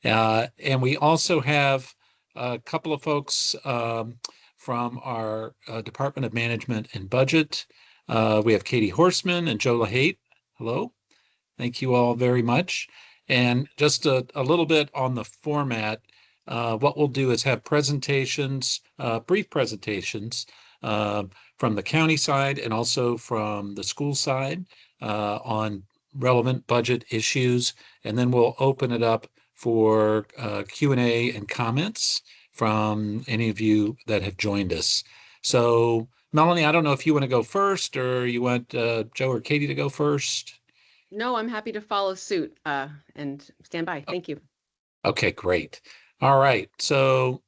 And we also have a couple of folks from our Department of Management and Budget. We have Katie Horseman and Joe LaHate. Hello. Thank you all very much. And just a little bit on the format, what we'll do is have presentations, brief presentations uh, from the county side and also from the school side on relevant budget issues. And then we'll open it up for Q&A and comments from any of you that have joined us. So, Melanie, I don't know if you want to go first or you want Joe or Katie to go first. No, I'm happy to follow suit and stand by. Thank you. Okay, great. All right. So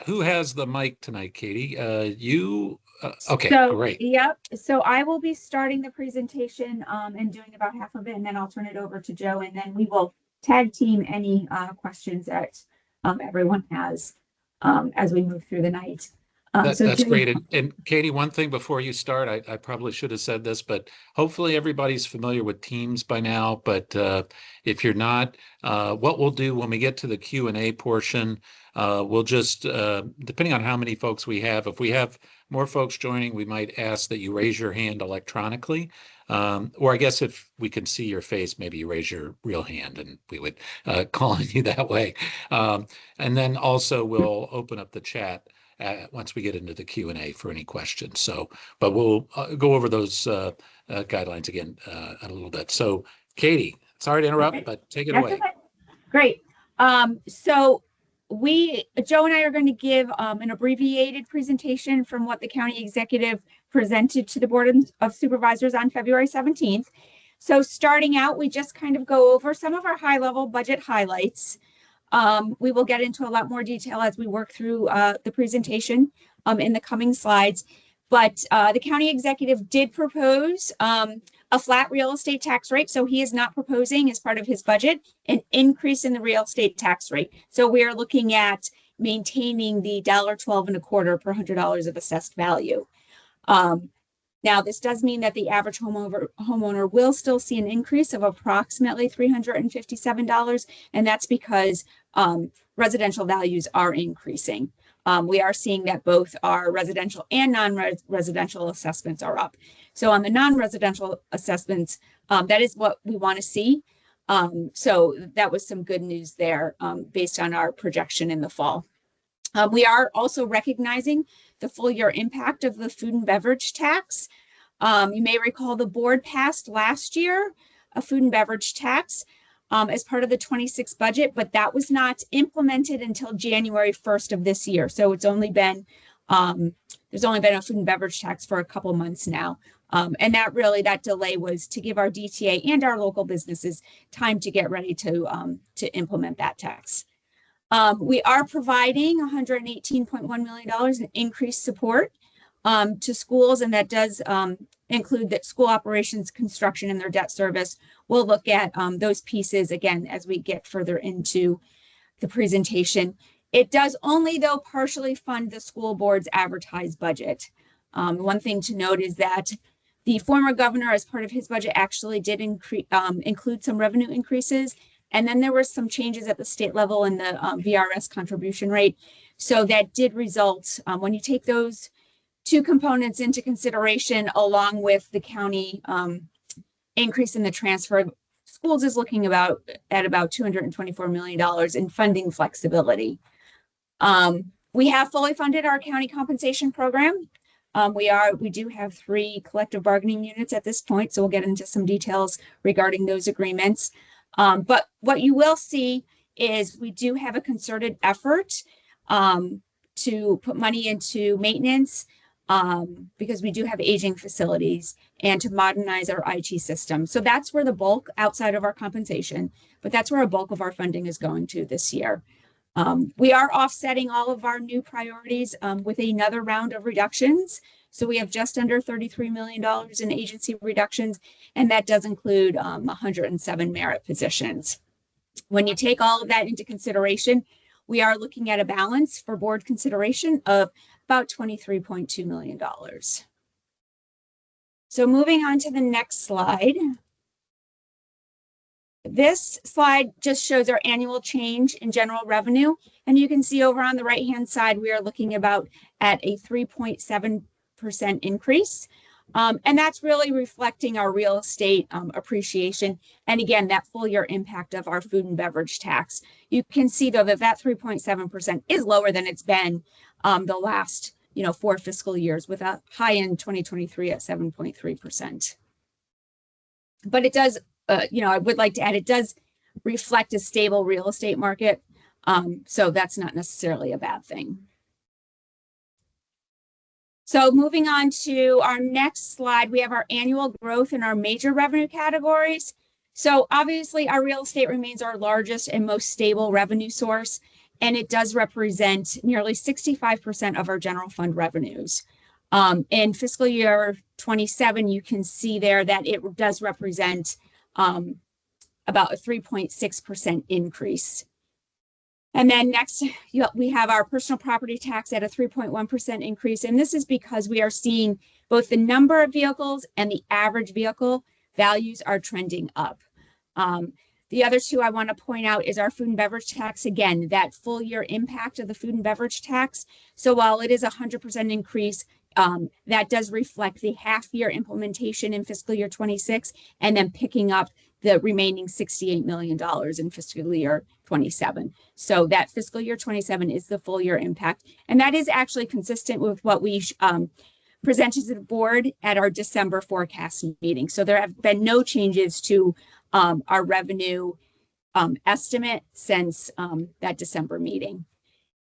who has the mic tonight, Katie? Okay, So, great. yep. So I will be starting the presentation and doing about half of it, and then I'll turn it over to Joe, and then we will tag team any questions that everyone has as we move through the night. That's great. And Katie, one thing before you start, I probably should have said this, but hopefully everybody's familiar with Teams by now. But if you're not, what we'll do when we get to the Q&A portion, we'll just, depending on how many folks we have, if we have more folks joining, we might ask that you raise your hand electronically. Or I guess if we can see your face, maybe you raise your real hand and we would call on you that way. And then also we'll open up the chat once we get into the Q&A for any questions. So, but we'll go over those guidelines again in a little bit. So, Katie, sorry to interrupt, but take it away. Okay. Great. So Joe and I are going to give an abbreviated presentation from what the county executive presented to the Board of Supervisors on February 17th. So starting out, we just kind of go over some of our high-level budget highlights. We will get into a lot more detail as we work through the presentation in the coming slides. But the county executive did propose a flat real estate tax rate. So he is not proposing as part of his budget an increase in the real estate tax rate. So we are looking at maintaining the $1.1225 per $100 of assessed value. Now, this does mean that the average homeowner will still see an increase of approximately $357, and that's because residential values are increasing. We are seeing that both our residential and non-residential assessments are up. So on the non-residential assessments, that is what we want to see. So that was some good news there based on our projection in the fall. We are also recognizing the full year impact of the food and beverage tax. You may recall the board passed last year a food and beverage tax as part of the 26 budget, but that was not implemented until January 1st of this year. So it's only been, there's only been a food and beverage tax for a couple months now. And that delay was to give our DTA and our local businesses time to get ready to implement that tax. We are providing $118.1 million in increased support to schools, and that does include that school operations, construction, and their debt service. We'll look at those pieces again as we get further into the presentation. It does only, though, partially fund the school board's advertised budget. One thing to note is that the former governor, as part of his budget, actually did include some revenue increases. And then there were some changes at the state level in the VRS contribution rate. So that did result, when you take those two components into consideration, along with the county increase in the transfer, schools is looking at about $224 million in funding flexibility. We have fully funded our county compensation program. We do have 3 collective bargaining units at this point, so we'll get into some details regarding those agreements. But what you will see is we do have a concerted effort to put money into maintenance because we do have aging facilities, and to modernize our IT system. So that's where the bulk, outside of our compensation, but that's where a bulk of our funding is going to this year. We are offsetting all of our new priorities with another round of reductions. So we have just under $33 million in agency reductions, and that does include 107 merit positions. When you take all of that into consideration, we are looking at a balance for board consideration of about $23.2 million. So moving on to the next slide. This slide just shows our annual change in general revenue. And you can see over on the right-hand side, we are looking about at a 3.7% increase. And that's really reflecting our real estate appreciation. And again, that full year impact of our food and beverage tax. You can see though that 3.7% is lower than it's been the last 4 fiscal years, with a high in 2023 at 7.3%. But it does, I would like to add, it does reflect a stable real estate market. So that's not necessarily a bad thing. So moving on to our next slide, we have our annual growth in our major revenue categories. So obviously our real estate remains our largest and most stable revenue source, and it does represent nearly 65% of our general fund revenues. In fiscal year 27, you can see there that it does represent about a 3.6% increase. And then next, we have our personal property tax at a 3.1% increase. And this is because we are seeing both the number of vehicles and the average vehicle values are trending up. The other two I want to point out is our food and beverage tax. Again, that full year impact of the food and beverage tax. So while it is a 100% increase, that does reflect the half year implementation in fiscal year 26, and then picking up the remaining $68 million in fiscal year 27. So that fiscal year 27 is the full year impact. And that is actually consistent with what we presented to the board at our December forecast meeting. So there have been no changes to our revenue estimate since that December meeting.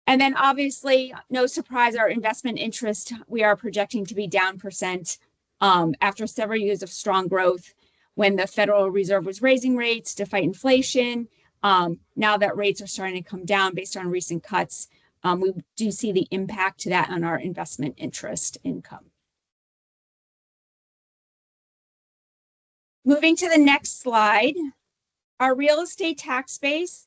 And then obviously, no surprise, our investment interest, we are projecting to be down % after several years of strong growth when the Federal Reserve was raising rates to fight inflation. Now that rates are starting to come down based on recent cuts, we do see the impact to that on our investment interest income. Moving to the next slide, our real estate tax base.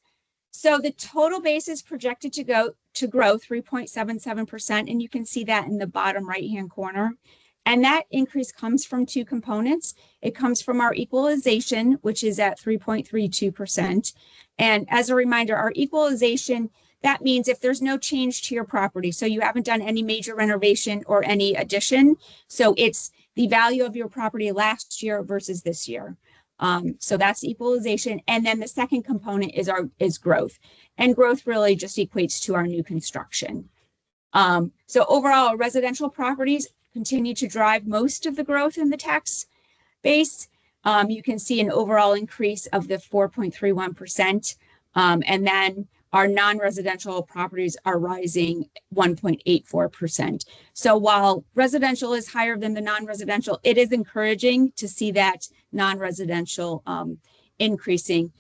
So the total base is projected to grow 3.77%, and you can see that in the bottom right-hand corner. And that increase comes from two components. It comes from our equalization, which is at 3.32%. And as a reminder, our equalization, that means if there's no change to your property, so you haven't done any major renovation or any addition, so it's the value of your property last year versus this year. So that's equalization. And then the second component is growth. And growth really just equates to our new construction. So overall, residential properties continue to drive most of the growth in the tax base. You can see an overall increase of the 4.31%. And then our non-residential properties are rising 1.84%. So while residential is higher than the non-residential, it is encouraging to see that non-residential increasing,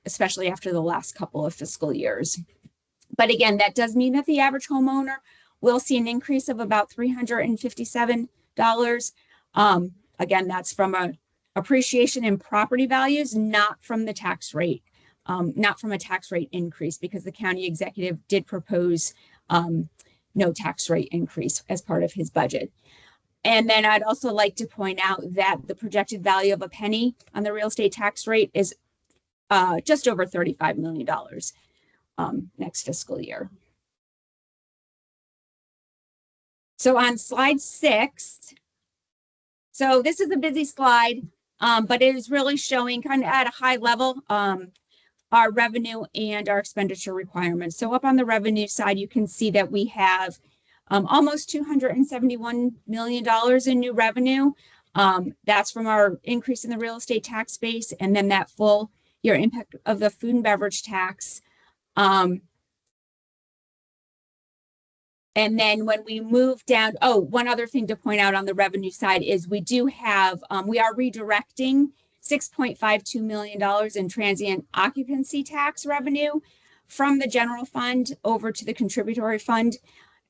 especially after the last couple of fiscal years. But again, that does mean that the average homeowner will see an increase of about $357. Again, that's from an appreciation in property values, not from the tax rate. Not from a tax rate increase, because the county executive did propose no tax rate increase as part of his budget. And then I'd also like to point out that the projected value of a penny on the real estate tax rate is just over $35 million next fiscal year. So on slide 6, so this is a busy slide, but it is really showing kind of at a high level our revenue and our expenditure requirements. So up on the revenue side, you can see that we have almost $271 million in new revenue. That's from our increase in the real estate tax base, and then that full year impact of the food and beverage tax. And then when we move down, one other thing to point out on the revenue side is we do have, we are redirecting $6.52 million in transient occupancy tax revenue from the general fund over to the contributory fund.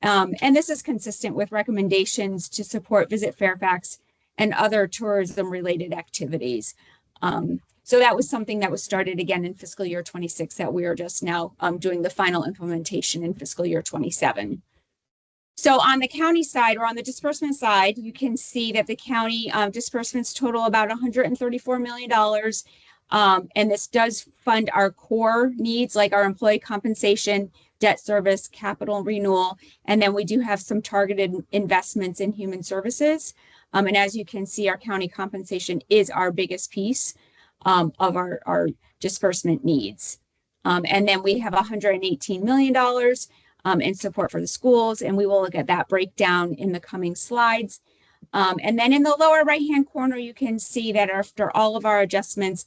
And this is consistent with recommendations to support Visit Fairfax and other tourism related activities. So that was something that was started again in fiscal year 26 that we are just now doing the final implementation in fiscal year 27. So on the county side, or on the disbursement side, you can see that the county disbursements total about $134 million. And this does fund our core needs like our employee compensation, debt service, capital renewal, and then we do have some targeted investments in human services. And as you can see, our county compensation is our biggest piece of our disbursement needs. And then we have $118 million in support for the schools, and we will look at that breakdown in the coming slides. And then in the lower right-hand corner, you can see that after all of our adjustments,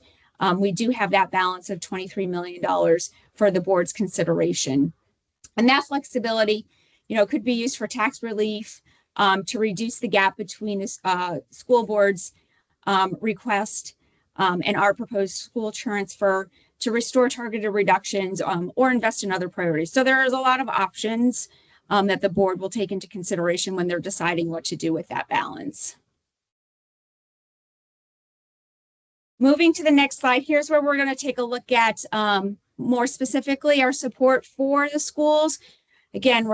we do have that balance of $23 million for the board's consideration. And that flexibility, could be used for tax relief, to reduce the gap between the school board's request and our proposed school transfer, to restore targeted reductions, or invest in other priorities. So there is a lot of options that the board will take into consideration when they're deciding what to do with that balance. Moving to the next slide, here's where we're going to take a look at more specifically our support for the schools. Again,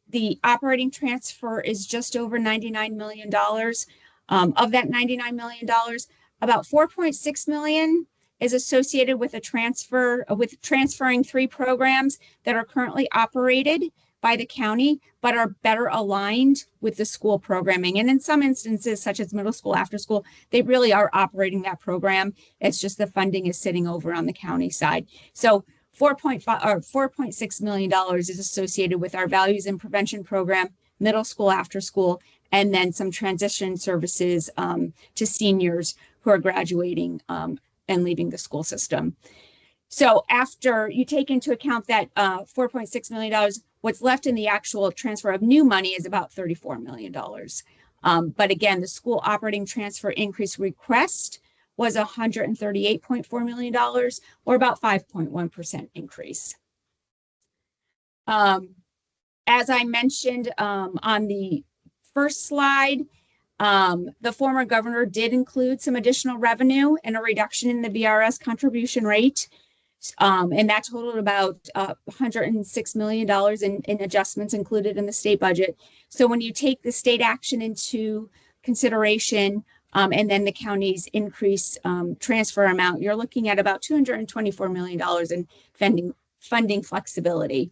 the operating transfer is just over $99 million. Of that $99 million, about $4.6 million is associated with transferring 3 programs that are currently operated by the county, but are better aligned with the school programming. And in some instances, such as middle school, after school, they really are operating that program. It's just the funding is sitting over on the county side. So $4.6 million is associated with our values and prevention program, middle school, after school, and then some transition services to seniors who are graduating and leaving the school system. So after you take into account that $4.6 million, what's left in the actual transfer of new money is about $34 million. But again, the school operating transfer increase request was $138.4 million, or about 5.1% increase. As I mentioned on the first slide, the former governor did include some additional revenue and a reduction in the VRS contribution rate. And that totaled about $106 million in adjustments included in the state budget. So when you take the state action into consideration and then the county's increase transfer amount, you're looking at about $224 million in funding flexibility.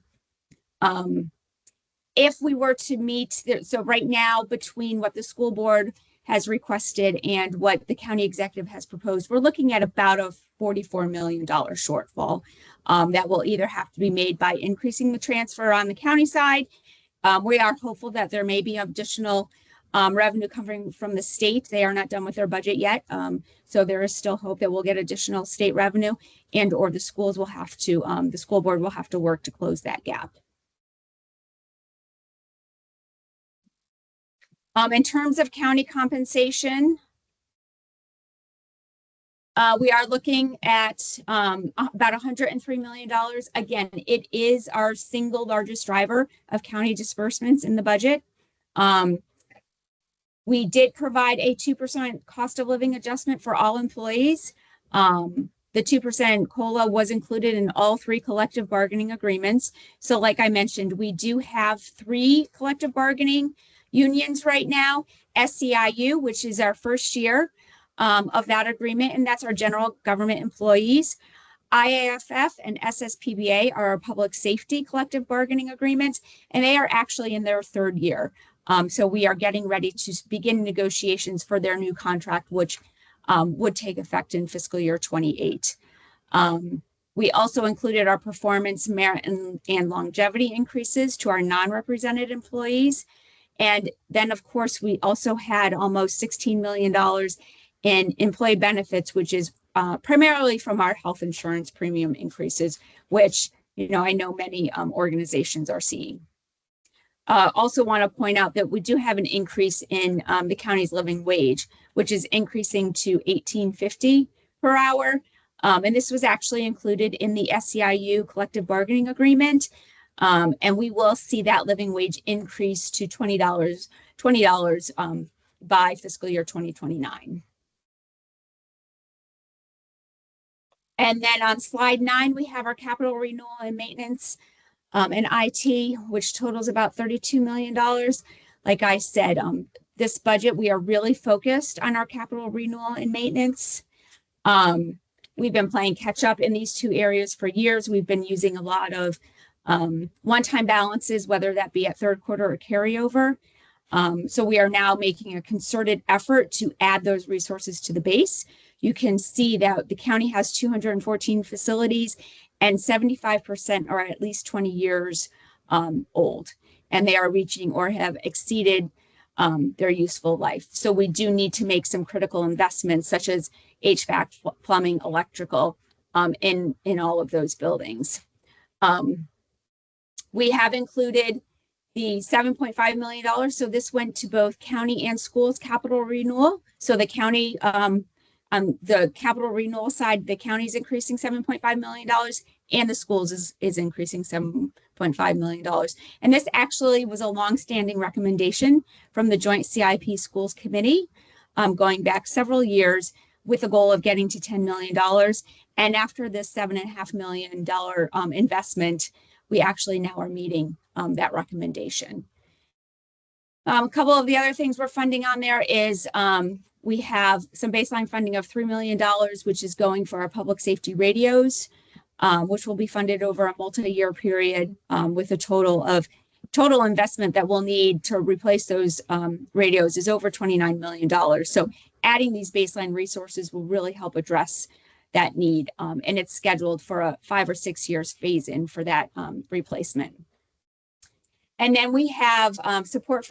If we were to meet, so right now between what the school board has requested and what the county executive has proposed, we're looking at about a $44 million shortfall that will either have to be made by increasing the transfer on the county side. We are hopeful that there may be additional revenue coming from the state. They are not done with their budget yet. So there is still hope that we'll get additional state revenue, and or the schools will have to, the school board will have to work to close that gap. In terms of county compensation, we are looking at about $103 million. Again, it is our single largest driver of county disbursements in the budget. We did provide a 2% cost of living adjustment for all employees. The 2% COLA was included in all 3 collective bargaining agreements. So like I mentioned, we do have 3 collective bargaining unions right now. SEIU, which is our first year of that agreement, and that's our general government employees. IAFF and SSPBA are our public safety collective bargaining agreements, and they are actually in their 3rd year. So we are getting ready to begin negotiations for their new contract, which would take effect in fiscal year 28. We also included our performance, merit, and longevity increases to our non-represented employees. And then, of course, we also had almost $16 million in employee benefits, which is primarily from our health insurance premium increases, which, I know many organizations are seeing. Also want to point out that we do have an increase in the county's living wage, which is increasing to $18.50 per hour. And this was actually included in the SEIU collective bargaining agreement. And we will see that living wage increase to $20 by fiscal year 2029. And then on slide 9, we have our capital renewal and maintenance and IT, which totals about $32 million. Like I said, this budget, we are really focused on our capital renewal and maintenance. We've been playing catch up in these two areas for years. We've been using a lot of one-time balances, whether that be at third quarter or carryover. So we are now making a concerted effort to add those resources to the base. You can see that the county has 214 facilities and 75% are at least 20 years old, and they are reaching or have exceeded their useful life. So we do need to make some critical investments such as HVAC, plumbing, electrical in all of those buildings. We have included the $7.5 million. So this went to both county and schools capital renewal. So the county, on the capital renewal side, the county is increasing $7.5 million and the schools is increasing $7.5 million. And this actually was a longstanding recommendation from the Joint CIP Schools Committee going back several years with a goal of getting to $10 million. And after this $7.5 million investment, we actually now are meeting that recommendation. A couple of the other things we're funding on there is we have some baseline funding of $3 million, which is going for our public safety radios, which will be funded over a multi-year period with a total investment that we'll need to replace those radios is over $29 million. So adding these baseline resources will really help address that need. And it's scheduled for a 5 or 6 years phase in for that replacement. And then we have support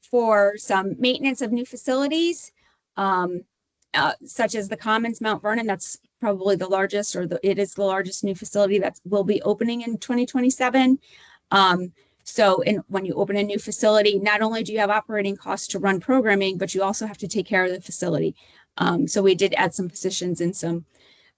for some maintenance of new facilities, such as the Commons, Mount Vernon. That's probably the largest, or it is the largest new facility that will be opening in 2027. So when you open a new facility, not only do you have operating costs to run programming, but you also have to take care of the facility. So we did add some positions and some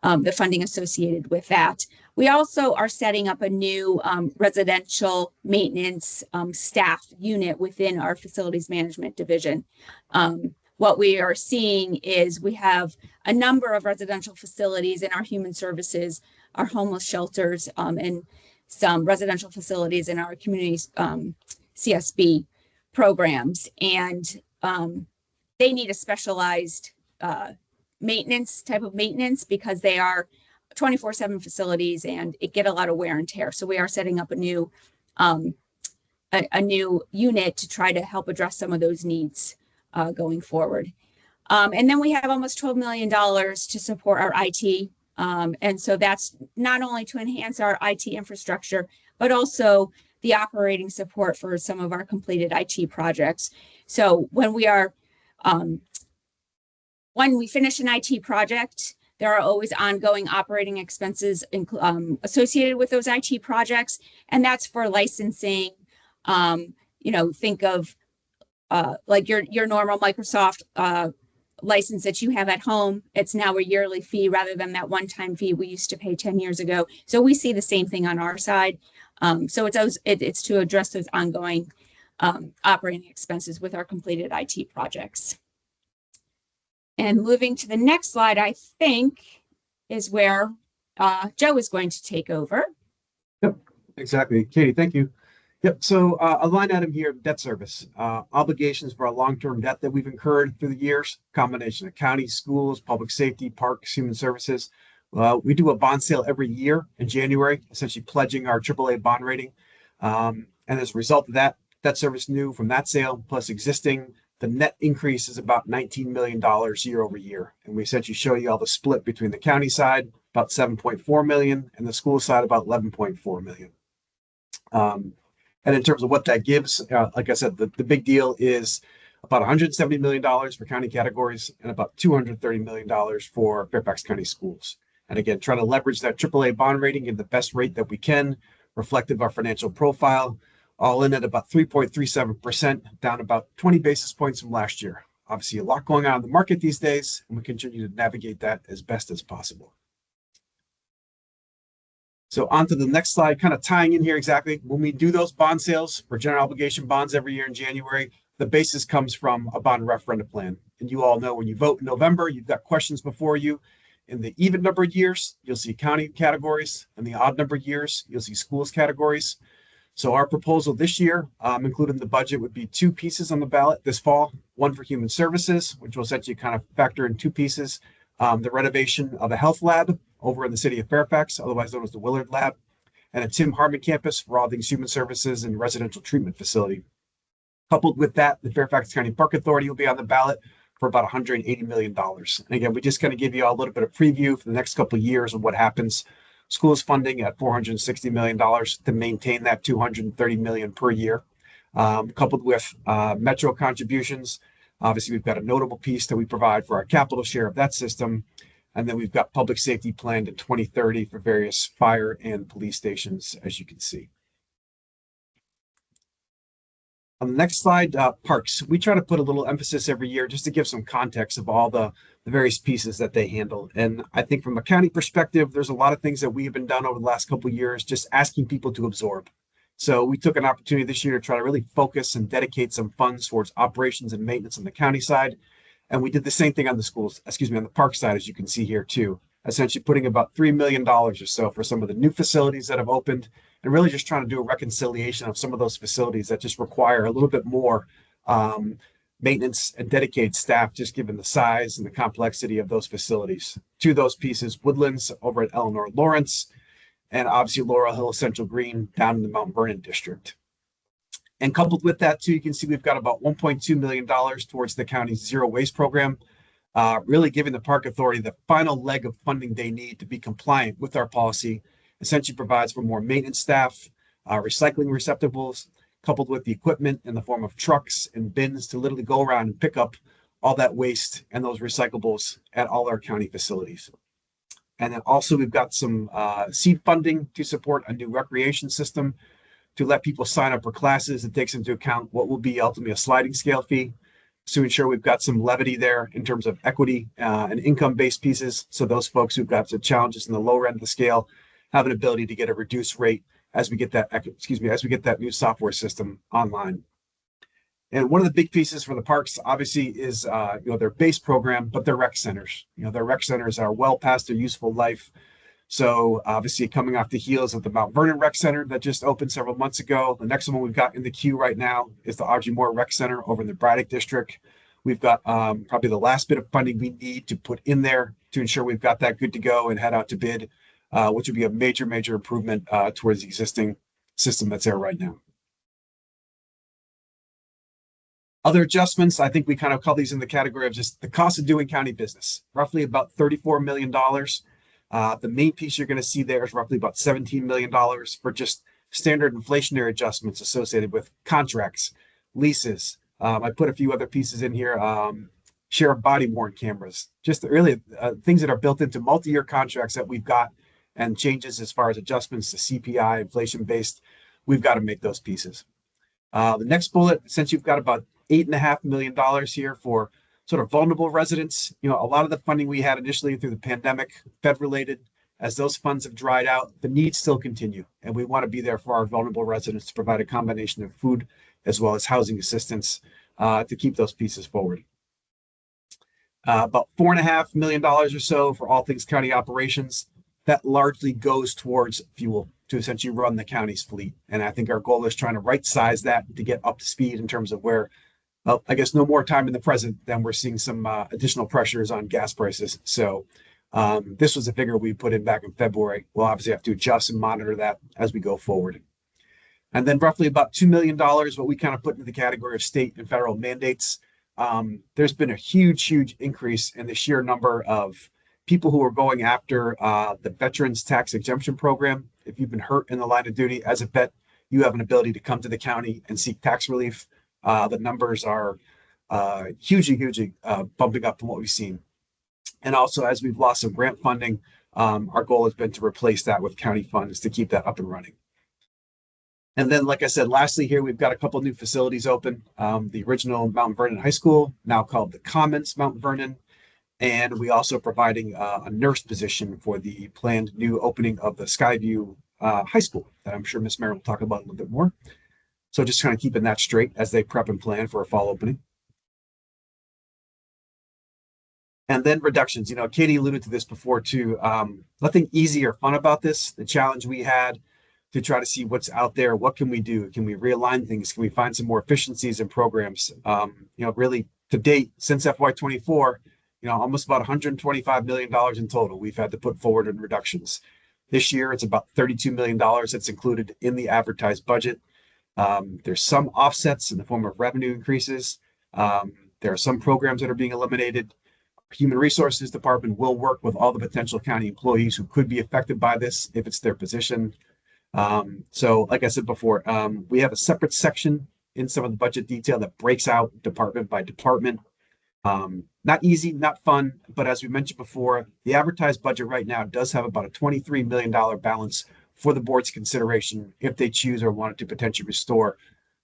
the funding associated with that. We also are setting up a new residential maintenance staff unit within our facilities management division. What we are seeing is we have a number of residential facilities in our human services, our homeless shelters, and some residential facilities in our community CSB programs. And they need a specialized maintenance because they are 24/7 facilities and it get a lot of wear and tear. So we are setting up a new unit to try to help address some of those needs going forward. And then we have almost $12 million to support our IT. And so that's not only to enhance our IT infrastructure, but also the operating support for some of our completed IT projects. So when we finish an IT project, there are always ongoing operating expenses associated with those IT projects, and that's for licensing. Think of like your normal Microsoft license that you have at home. It's now a yearly fee rather than that one-time fee we used to pay 10 years ago. So we see the same thing on our side. So it's to address those ongoing operating expenses with our completed IT projects. And moving to the next slide, I think, is where Joe is going to take over. Yep, exactly. Katie, thank you. Yep, so a line item here, debt service. Obligations for our long-term debt that we've incurred through the years, combination of county, schools, public safety, parks, human services. We do a bond sale every year in January, essentially pledging our AAA bond rating. And as a result of that, debt service new from that sale plus existing, the net increase is about $19 million year over year. And we essentially show you all the split between the county side, about $7.4 million, and the school side, about $11.4 million. And in terms of what that gives, like I said, the big deal is about $170 million for county categories and about $230 million for Fairfax County schools. And again, trying to leverage that AAA bond rating in the best rate that we can, reflective of our financial profile, all in at about 3.37%, down about 20 basis points from last year. Obviously, a lot going on in the market these days, and we continue to navigate that as best as possible. So on to the next slide, kind of tying in here exactly. When we do those bond sales for general obligation bonds every year in January, the basis comes from a bond referendum plan. And you all know when you vote in November, you've got questions before you. In the even numbered years, you'll see county categories. In the odd numbered years, you'll see schools categories. So our proposal this year, included in the budget, would be 2 pieces on the ballot this fall. One for human services, which will essentially kind of factor in 2 pieces, the renovation of a health lab over in the city of Fairfax, otherwise known as the Willard Lab, and a Tim Harmon campus for all things human services and residential treatment facility. Coupled with that, the Fairfax County Park Authority will be on the ballot for about $180 million. And again, we just kind of give you all a little bit of preview for the next couple of years of what happens. Schools funding at $460 million to maintain that $230 million per year, coupled with Metro contributions. Obviously, we've got a notable piece that we provide for our capital share of that system. And then we've got public safety planned in 2030 for various fire and police stations, as you can see. On the next slide, parks. We try to put a little emphasis every year just to give some context of all the various pieces that they handle. And I think from a county perspective, there's a lot of things that we have been done over the last couple of years, just asking people to absorb. So we took an opportunity this year to try to really focus and dedicate some funds towards operations and maintenance on the county side. And we did the same thing on on the park side, as you can see here too, essentially putting about $3 million or so for some of the new facilities that have opened, and really just trying to do a reconciliation of some of those facilities that just require a little bit more maintenance and dedicated staff, just given the size and the complexity of those facilities. To those pieces, Woodlands over at Eleanor Lawrence, and obviously Laurel Hill Central Green down in the Mount Vernon district. And coupled with that too, you can see we've got about $1.2 million towards the county's zero waste program, really giving the Park Authority the final leg of funding they need to be compliant with our policy. Essentially provides for more maintenance staff, recycling receptacles, coupled with the equipment in the form of trucks and bins to literally go around and pick up all that waste and those recyclables at all our county facilities. And then also we've got some seed funding to support a new recreation system to let people sign up for classes that takes into account what will be ultimately a sliding scale fee, to ensure we've got some levity there in terms of equity and income-based pieces. So those folks who've got some challenges in the lower end of the scale have an ability to get a reduced rate as we get that new software system online. And one of the big pieces for the parks, obviously, is their base program, but their rec centers. Their rec centers are well past their useful life. So obviously, coming off the heels of the Mount Vernon Rec Center that just opened several months ago, the next one we've got in the queue right now is the Audrey Moore Rec Center over in the Braddock District. We've got probably the last bit of funding we need to put in there to ensure we've got that good to go and head out to bid, which would be a major improvement towards the existing system that's there right now. Other adjustments, I think we kind of call these in the category of just the cost of doing county business, roughly about $34 million. The main piece you're going to see there is roughly about $17 million for just standard inflationary adjustments associated with contracts, leases. I put a few other pieces in here, share of body worn cameras, just really things that are built into multi-year contracts that we've got, and changes as far as adjustments to CPI, inflation-based. We've got to make those pieces. The next bullet, since you've got about $8.5 million here for sort of vulnerable residents. A lot of the funding we had initially through the pandemic, Fed-related, as those funds have dried out, the needs still continue. And we want to be there for our vulnerable residents to provide a combination of food as well as housing assistance to keep those pieces forward. About $4.5 million or so for all things county operations. That largely goes towards fuel to essentially run the county's fleet. And I think our goal is trying to right size that to get up to speed in terms of where, well, I guess no more time in the present than we're seeing some additional pressures on gas prices. So this was a figure we put in back in February. We'll obviously have to adjust and monitor that as we go forward. And then roughly about $2 million, what we kind of put into the category of state and federal mandates. There's been a huge increase in the sheer number of people who are going after the Veterans Tax Exemption Program. If you've been hurt in the line of duty as a vet, you have an ability to come to the county and seek tax relief. The numbers are hugely bumping up from what we've seen. And also, as we've lost some grant funding, our goal has been to replace that with county funds to keep that up and running. And then, like I said, lastly here, we've got a couple new facilities open. The original Mount Vernon High School, now called the Commons Mount Vernon. And we also providing a nurse position for the planned new opening of the Skyview High School that I'm sure Ms. Meren will talk about a little bit more. So just kind of keeping that straight as they prep and plan for a fall opening. And then reductions. Katie alluded to this before too. Nothing easy or fun about this. The challenge we had to try to see what's out there. What can we do? Can we realign things? Can we find some more efficiencies in programs? Really to date, since FY24, almost about $125 million in total we've had to put forward in reductions. This year, it's about $32 million that's included in the advertised budget. There's some offsets in the form of revenue increases. There are some programs that are being eliminated. Human Resources Department will work with all the potential county employees who could be affected by this if it's their position. So like I said before, we have a separate section in some of the budget detail that breaks out department by department. Not easy, not fun, but as we mentioned before, the advertised budget right now does have about a $23 million balance for the board's consideration if they choose or wanted to potentially restore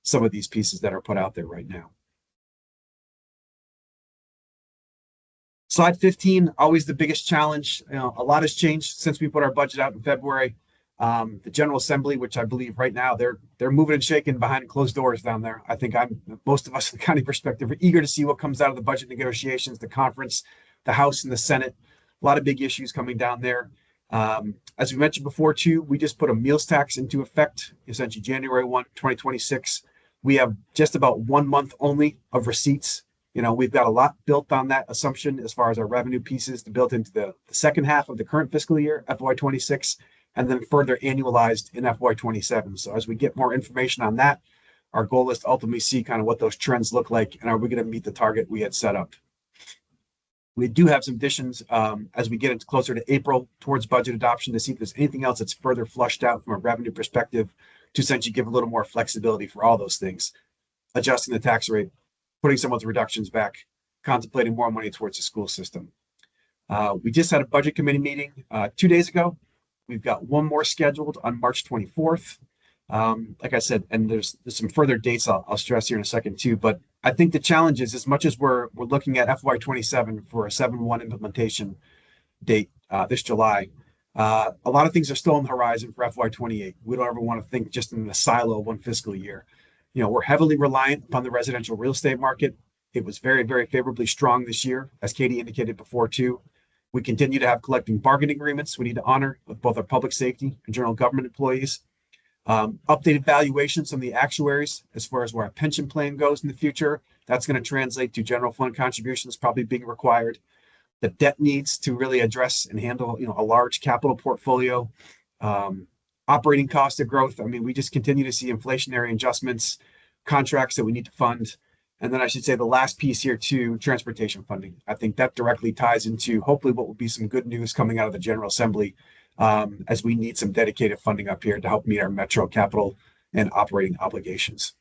some of these pieces that are put out there right now. Slide 15, always the biggest challenge. A lot has changed since we put our budget out in February. The General Assembly, which I believe right now they're moving and shaking behind closed doors down there. I think most of us from the county perspective are eager to see what comes out of the budget negotiations, the conference, the House and the Senate. A lot of big issues coming down there. As we mentioned before too, we just put a meals tax into effect, essentially January 1, 2026. We have just about 1 month only of receipts. We've got a lot built on that assumption as far as our revenue pieces to build into the second half of the current fiscal year, FY26, and then further annualized in FY27. So as we get more information on that, our goal is to ultimately see kind of what those trends look like and are we going to meet the target we had set up. We do have some additions as we get into closer to April towards budget adoption to see if there's anything else that's further flushed out from a revenue perspective to essentially give a little more flexibility for all those things. Adjusting the tax rate, putting some of the reductions back, contemplating more money towards the school system. We just had a budget committee meeting 2 days ago. We've got one more scheduled on March 24th. Like I said, and there's some further dates I'll stress here in a second too, but I think the challenge is as much as we're looking at FY27 for a 7/1 implementation date this July, a lot of things are still on the horizon for FY28. We don't ever want to think just in the silo of one fiscal year. We're heavily reliant upon the residential real estate market. It was very, very favorably strong this year, as Katie indicated before too. We continue to have collective bargaining agreements we need to honor with both our public safety and general government employees. Updated valuations from the actuaries as far as where our pension plan goes in the future. That's going to translate to general fund contributions probably being required. The debt needs to really address and handle a large capital portfolio. Operating cost of growth. I mean, we just continue to see inflationary adjustments, contracts that we need to fund. And then I should say the last piece here too, transportation funding. I think that directly ties into hopefully what will be some good news coming out of the General Assembly as we need some dedicated funding up here to help meet our metro capital and operating obligations.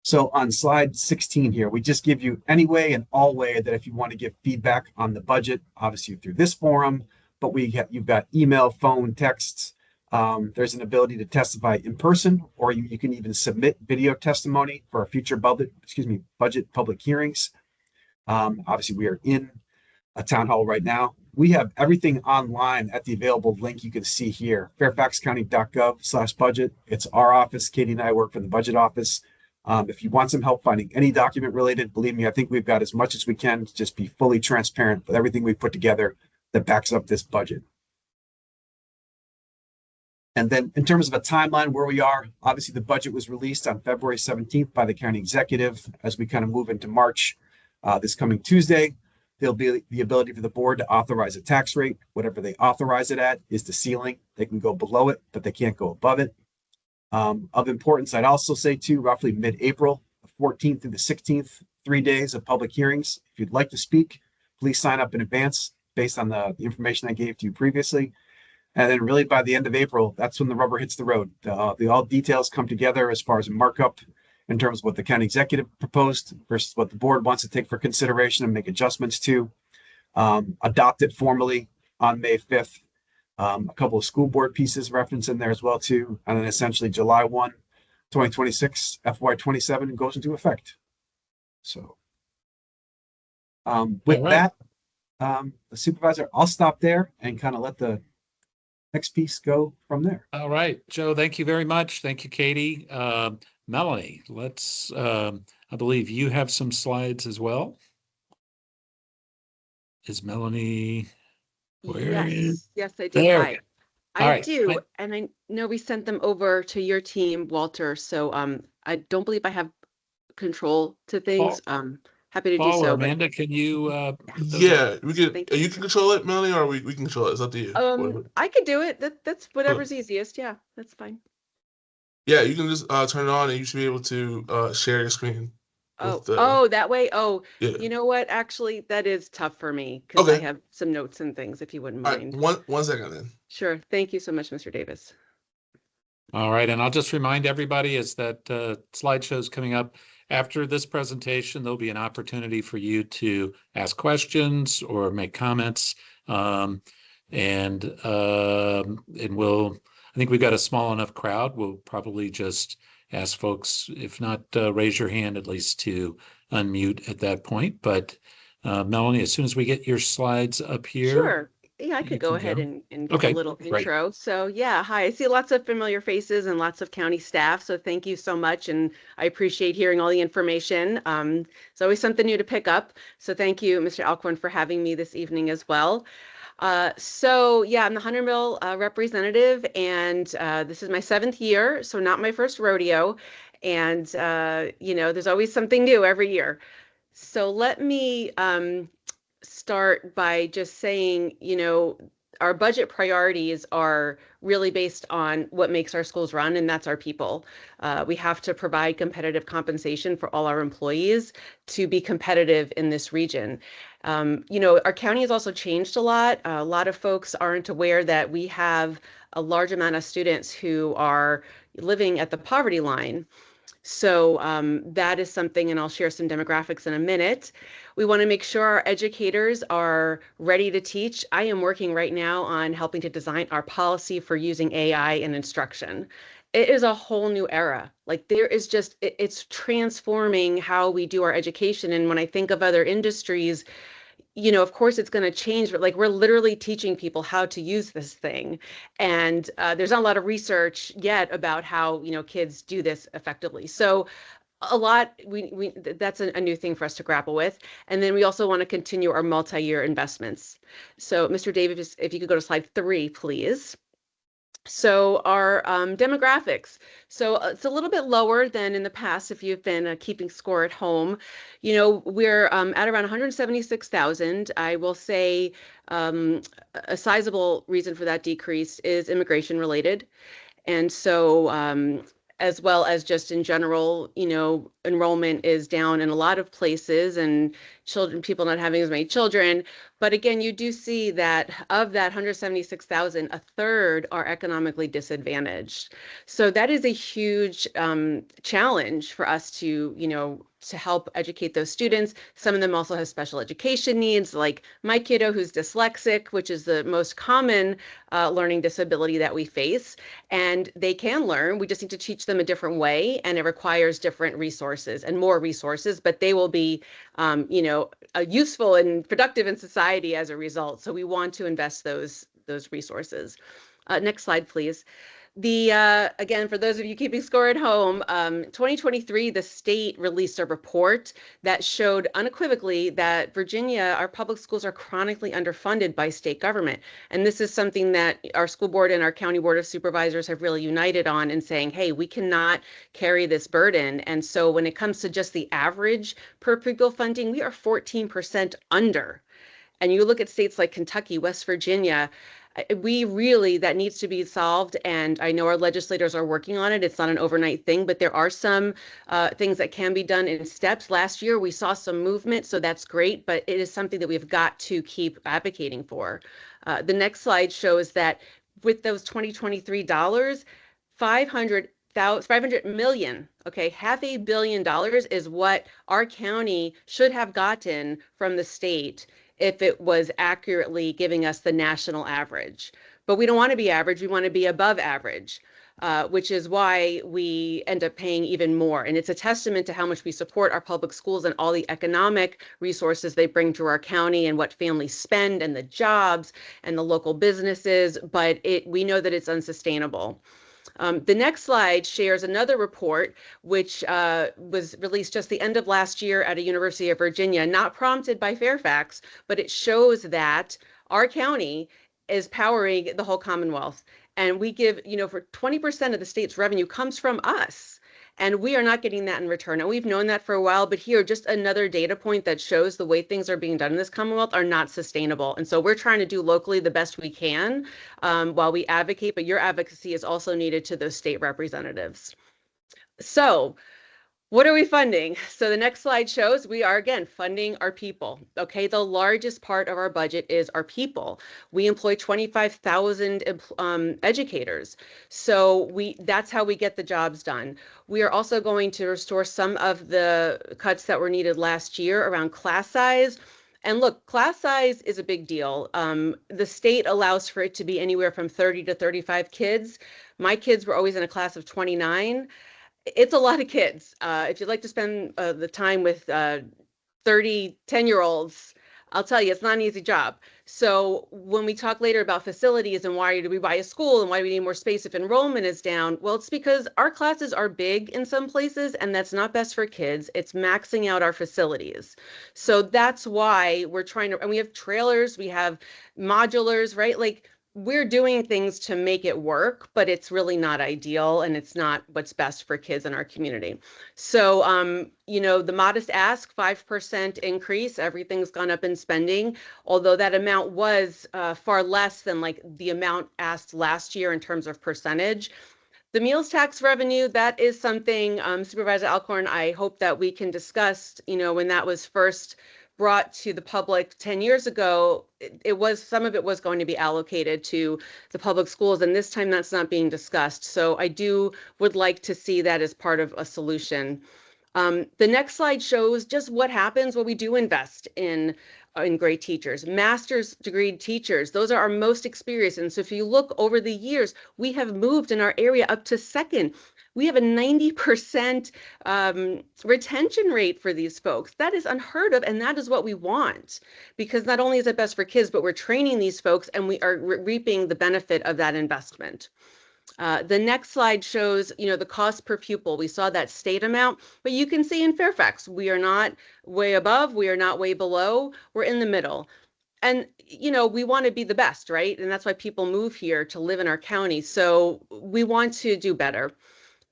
So on slide 16 here, we just give you any way and all way that if you want to give feedback on the budget, obviously through this forum, but you've got email, phone, texts. There's an ability to testify in person, or you can even submit video testimony for our future budget public hearings. Obviously, we are in a town hall right now. We have everything online at the available link you can see here, fairfaxcounty.gov/budget. It's our office. Katie and I work for the budget office. If you want some help finding any document related, believe me, I think we've got as much as we can to just be fully transparent with everything we've put together that backs up this budget. And then in terms of a timeline where we are, obviously the budget was released on February 17th by the county executive. As we kind of move into March, this coming Tuesday, there'll be the ability for the board to authorize a tax rate. Whatever they authorize it at is the ceiling. They can go below it, but they can't go above it. Of importance, I'd also say too, roughly mid-April, the 14th through the 16th, 3 days of public hearings. If you'd like to speak, please sign up in advance based on the information I gave to you previously. And then really by the end of April, that's when the rubber hits the road. All details come together as far as a markup in terms of what the county executive proposed versus what the board wants to take for consideration and make adjustments to. Adopt it formally on May 5th. A couple of school board pieces referenced in there as well too. And then essentially July 1, 2026, FY27 goes into effect. So with that, the supervisor, I'll stop there and kind of let the next piece go from there. All right, Joe, thank you very much. Thank you, Katie. Melanie, I believe you have some slides as well. Is Melanie? Yes, I do. There. I do. And I know we sent them over to your team, Walter. So I don't believe I have control to things. Happy to do Paul or so. But Amanda, can you put those up? Yeah, we could. thank You can control it, Melanie, or we can control it. It's up to you. I could do it. That's whatever's easiest. Yeah, that's fine. Yeah, you can just turn it on, and you should be able to share your screen. With Oh, that way. Oh, yeah. you know what? Actually, that is tough for me because I Okay. have some notes and things, if you wouldn't All right, mind. one second then. Sure. Thank you so much, Mr. Davis. All right, and I'll just remind everybody is that slideshow's coming up after this presentation. There'll be an opportunity for you to ask questions or make comments, and we'll. I think we've got a small enough crowd. We'll probably just ask folks, if not raise your hand, at least to unmute at that point. But Melanie, as soon as we get your slides up here. Sure. Yeah, I you could go can ahead go. and give Okay, a little great. intro. So yeah, hi. I see lots of familiar faces and lots of county staff. So thank you so much. And I appreciate hearing all the information. It's always something new to pick up. So thank you, Mr. Alcorn, for having me this evening as well. So yeah, I'm the Hunterville representative, and this is my 7th year, so not my first rodeo. And you know, there's always something new every year. So let me start by just saying, you know, our budget priorities are really based on what makes our schools run, and that's our people. We have to provide competitive compensation for all our employees to be competitive in this region. You know, our county has also changed a lot. A lot of folks aren't aware that we have a large amount of students who are living at the poverty line. So that is something, and I'll share some demographics in a minute. We want to make sure our educators are ready to teach. I am working right now on helping to design our policy for using AI in instruction. It is a whole new era. Like there is just, it's transforming how we do our education. And when I think of other industries, you know, of course it's going to change, but like we're literally teaching people how to use this thing. And there's not a lot of research yet about how, you know, kids do this effectively. So a lot, that's a new thing for us to grapple with. And then we also want to continue our multi-year investments. So Mr. Davis, if you could go to slide 3, please. So our demographics. So it's a little bit lower than in the past if you've been keeping score at home. You know, we're at around 176,000. I will say a sizable reason for that decrease is immigration related. And so as well as just in general, you know, enrollment is down in a lot of places and people not having as many children. But again, you do see that of that 176,000, a third are economically disadvantaged. So that is a huge challenge for us to, you know, to help educate those students. Some of them also have special education needs, like my kiddo who's dyslexic, which is the most common learning disability that we face. And they can learn, we just need to teach them a different way, and it requires different resources and more resources, but they will be, you know, useful and productive in society as a result. So we want to invest those resources. Next slide, please. Again, for those of you keeping score at home, 2023, the state released a report that showed unequivocally that Virginia, our public schools are chronically underfunded by state government. And this is something that our school board and our county board of supervisors have really united on in saying, hey, we cannot carry this burden. And so when it comes to just the average per pupil funding, we are 14% under. And you look at states like Kentucky, West Virginia, that needs to be solved. And I know our legislators are working on it. It's not an overnight thing, but there are some things that can be done in steps. Last year, we saw some movement, so that's great, but it is something that we've got to keep advocating for. The next slide shows that with those 2023 dollars, 500 million, okay, $500 million is what our county should have gotten from the state if it was accurately giving us the national average. But we don't want to be average, we want to be above average, which is why we end up paying even more. And it's a testament to how much we support our public schools and all the economic resources they bring to our county and what families spend and the jobs and the local businesses, but we know that it's unsustainable. The next slide shares another report, which was released just the end of last year at a University of Virginia, not prompted by Fairfax, but it shows that our county is powering the whole Commonwealth. And we give, you know, for 20% of the state's revenue comes from us. And we are not getting that in return. And we've known that for a while, but here, just another data point that shows the way things are being done in this Commonwealth are not sustainable. And so we're trying to do locally the best we can while we advocate, but your advocacy is also needed to those state representatives. So what are we funding? So the next slide shows we are, again, funding our people. Okay, the largest part of our budget is our people. We employ 25,000 educators. So that's how we get the jobs done. We are also going to restore some of the cuts that were needed last year around class size. And look, class size is a big deal. The state allows for it to be anywhere from 30 to 35 kids. My kids were always in a class of 29. It's a lot of kids. If you'd like to spend the time with 30, 10-year-olds, I'll tell you, it's not an easy job. So when we talk later about facilities and why do we buy a school and why do we need more space if enrollment is down? Well, it's because our classes are big in some places, and that's not best for kids. It's maxing out our facilities. So that's why we're trying to, and we have trailers, we have modulars, right? Like, we're doing things to make it work, but it's really not ideal and it's not what's best for kids in our community. So, you know, the modest ask, 5% increase, everything's gone up in spending, although that amount was far less than like the amount asked last year in terms of percentage. The meals tax revenue, that is something, Supervisor Alcorn, I hope that we can discuss, you know, when that was first brought to the public 10 years ago, it was, some of it was going to be allocated to the public schools, and this time that's not being discussed. So I would like to see that as part of a solution. The next slide shows just what happens when we do invest in great teachers, master's degree teachers. Those are our most experienced. And so if you look over the years, we have moved in our area up to second. We have a 90% retention rate for these folks. That is unheard of, and that is what we want, because not only is it best for kids, but we're training these folks and we are reaping the benefit of that investment. The next slide shows, you know, the cost per pupil. We saw that state amount, but you can see in Fairfax, we are not way above, we are not way below, we're in the middle. And, you know, we want to be the best, right? And that's why people move here to live in our county. So we want to do better.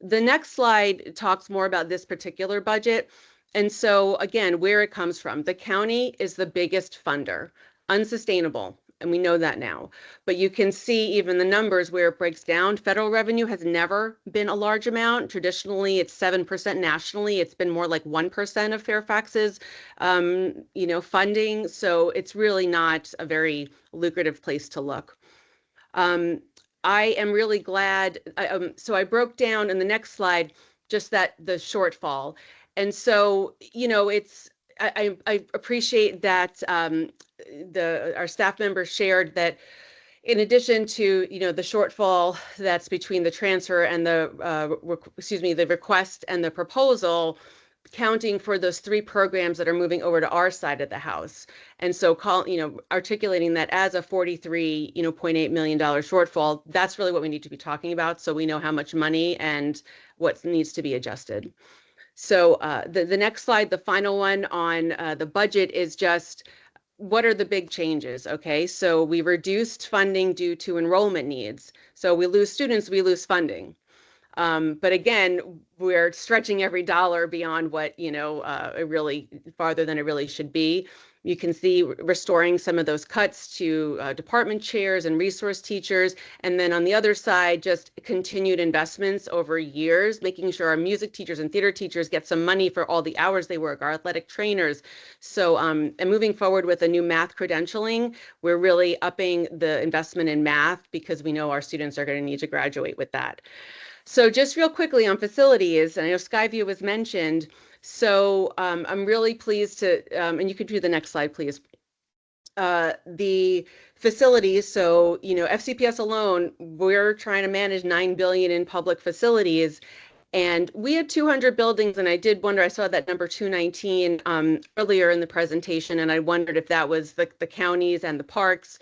The next slide talks more about this particular budget. And so again, where it comes from, the county is the biggest funder, unsustainable. And we know that now, but you can see even the numbers where it breaks down. Federal revenue has never been a large amount. Traditionally, it's 7% nationally. It's been more like 1% of Fairfax's, you know, funding. So it's really not a very lucrative place to look. I am really glad. So I broke down in the next slide just that the shortfall. And so, you know, I appreciate that our staff members shared that in addition to, you know, the shortfall that's between the transfer and the request and the proposal, counting for those 3 programs that are moving over to our side of the house. And so articulating that as a $43.8 million shortfall, that's really what we need to be talking about. So we know how much money and what needs to be adjusted. So the next slide, the final one on the budget, is just what are the big changes? Okay, so we reduced funding due to enrollment needs. So we lose students, we lose funding. But again, we're stretching every dollar beyond what, you know, really farther than it really should be. You can see restoring some of those cuts to department chairs and resource teachers. And then on the other side, just continued investments over years, making sure our music teachers and theater teachers get some money for all the hours they work, our athletic trainers. So, and moving forward with a new math credentialing, we're really upping the investment in math because we know our students are going to need to graduate with that. So just real quickly on facilities, and I know Skyview was mentioned. So I'm really pleased to, and you can do the next slide, please. The facilities, so, you know, FCPS alone, we're trying to manage $9 billion in public facilities. And we had 200 buildings, and I did wonder, I saw that number 219 earlier in the presentation, and I wondered if that was the counties and the parks.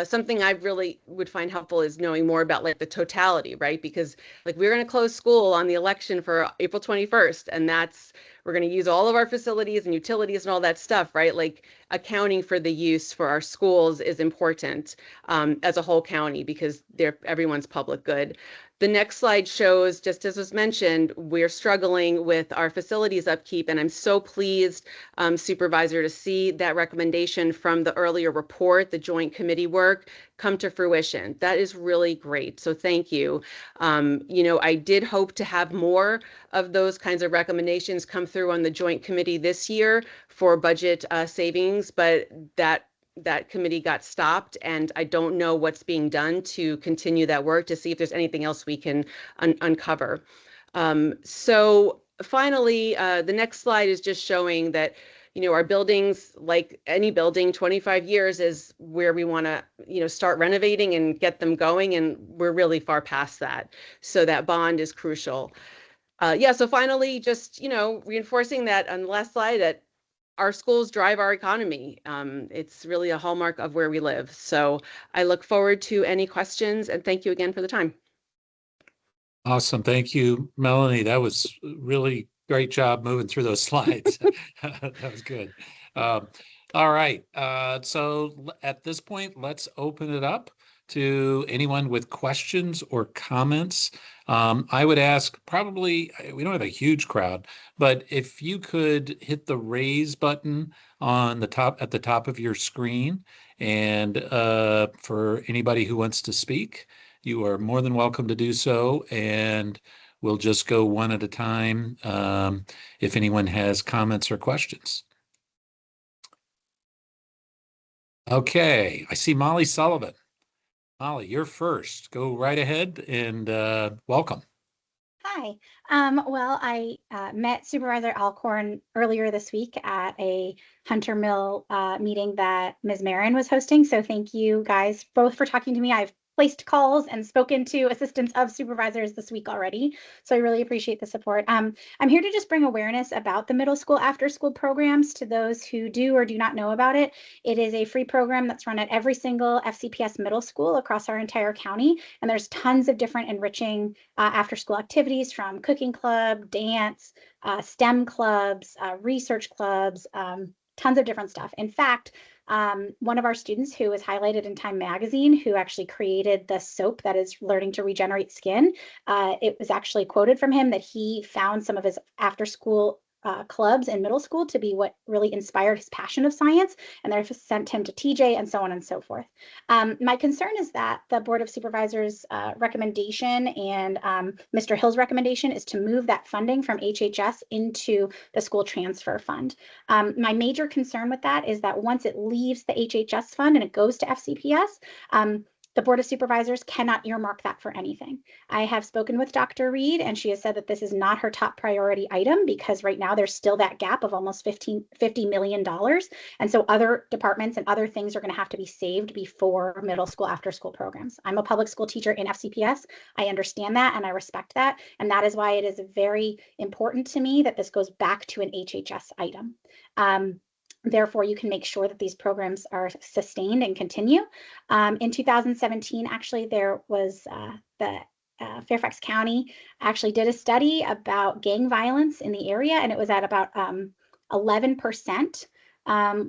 Something I really would find helpful is knowing more about like the totality, right? Because like we're going to close school on the election for April 21st, and that's we're going to use all of our facilities and utilities and all that stuff, right? Like accounting for the use for our schools is important as a whole county because they're everyone's public good. The next slide shows, just as was mentioned, we're struggling with our facilities upkeep, and I'm so pleased, Supervisor, to see that recommendation from the earlier report, the joint committee work, come to fruition. That is really great. So thank you. You know, I did hope to have more of those kinds of recommendations come through on the joint committee this year for budget savings, but that committee got stopped, and I don't know what's being done to continue that work to see if there's anything else we can uncover. So finally, the next slide is just showing that, you know, our buildings, like any building, 25 years is where we want to, you know, start renovating and get them going, and we're really far past that. So that bond is crucial. Yeah, so finally, just, you know, reinforcing that on the last slide, that our schools drive our economy. It's really a hallmark of where we live. So I look forward to any questions, and thank you again for the time. Awesome. Thank you, Melanie. That was really great job moving through those slides. That was good. All right. So at this point, let's open it up to anyone with questions or comments. I would ask, probably, we don't have a huge crowd, but if you could hit the raise button on the top, at the top of your screen, and for anybody who wants to speak, you are more than welcome to do so, and we'll just go one at a time if anyone has comments or questions. Okay, I see Molly Sullivan. Molly, you're first. Go right ahead and welcome. Hi. Well, I met Supervisor Alcorn earlier this week at a Hunter Mill meeting that Ms. Meren was hosting. So thank you guys both for talking to me. I've placed calls and spoken to assistants of supervisors this week already. So I really appreciate the support. I'm here to just bring awareness about the middle school after school programs to those who do or do not know about it. It is a free program that's run at every single FCPS middle school across our entire county. And there's tons of different enriching after school activities, from cooking club, dance, STEM clubs, research clubs, tons of different stuff. In fact, one of our students who was highlighted in Time Magazine, who actually created the soap that is learning to regenerate skin, it was actually quoted from him that he found some of his after school clubs in middle school to be what really inspired his passion of science, and therefore sent him to TJ and so on and so forth. My concern is that the Board of Supervisors recommendation and Mr. Hill's recommendation is to move that funding from HHS into the school transfer fund. My major concern with that is that once it leaves the HHS fund and it goes to FCPS, the Board of Supervisors cannot earmark that for anything. I have spoken with Dr. Reed, and she has said that this is not her top priority item because right now there's still that gap of almost $50 million. And so other departments and other things are going to have to be saved before middle school after school programs. I'm a public school teacher in FCPS. I understand that and I respect that. And that is why it is very important to me that this goes back to an HHS item. Therefore, you can make sure that these programs are sustained and continue. In 2017, actually, there was the Fairfax County actually did a study about gang violence in the area, and it was at about 11%.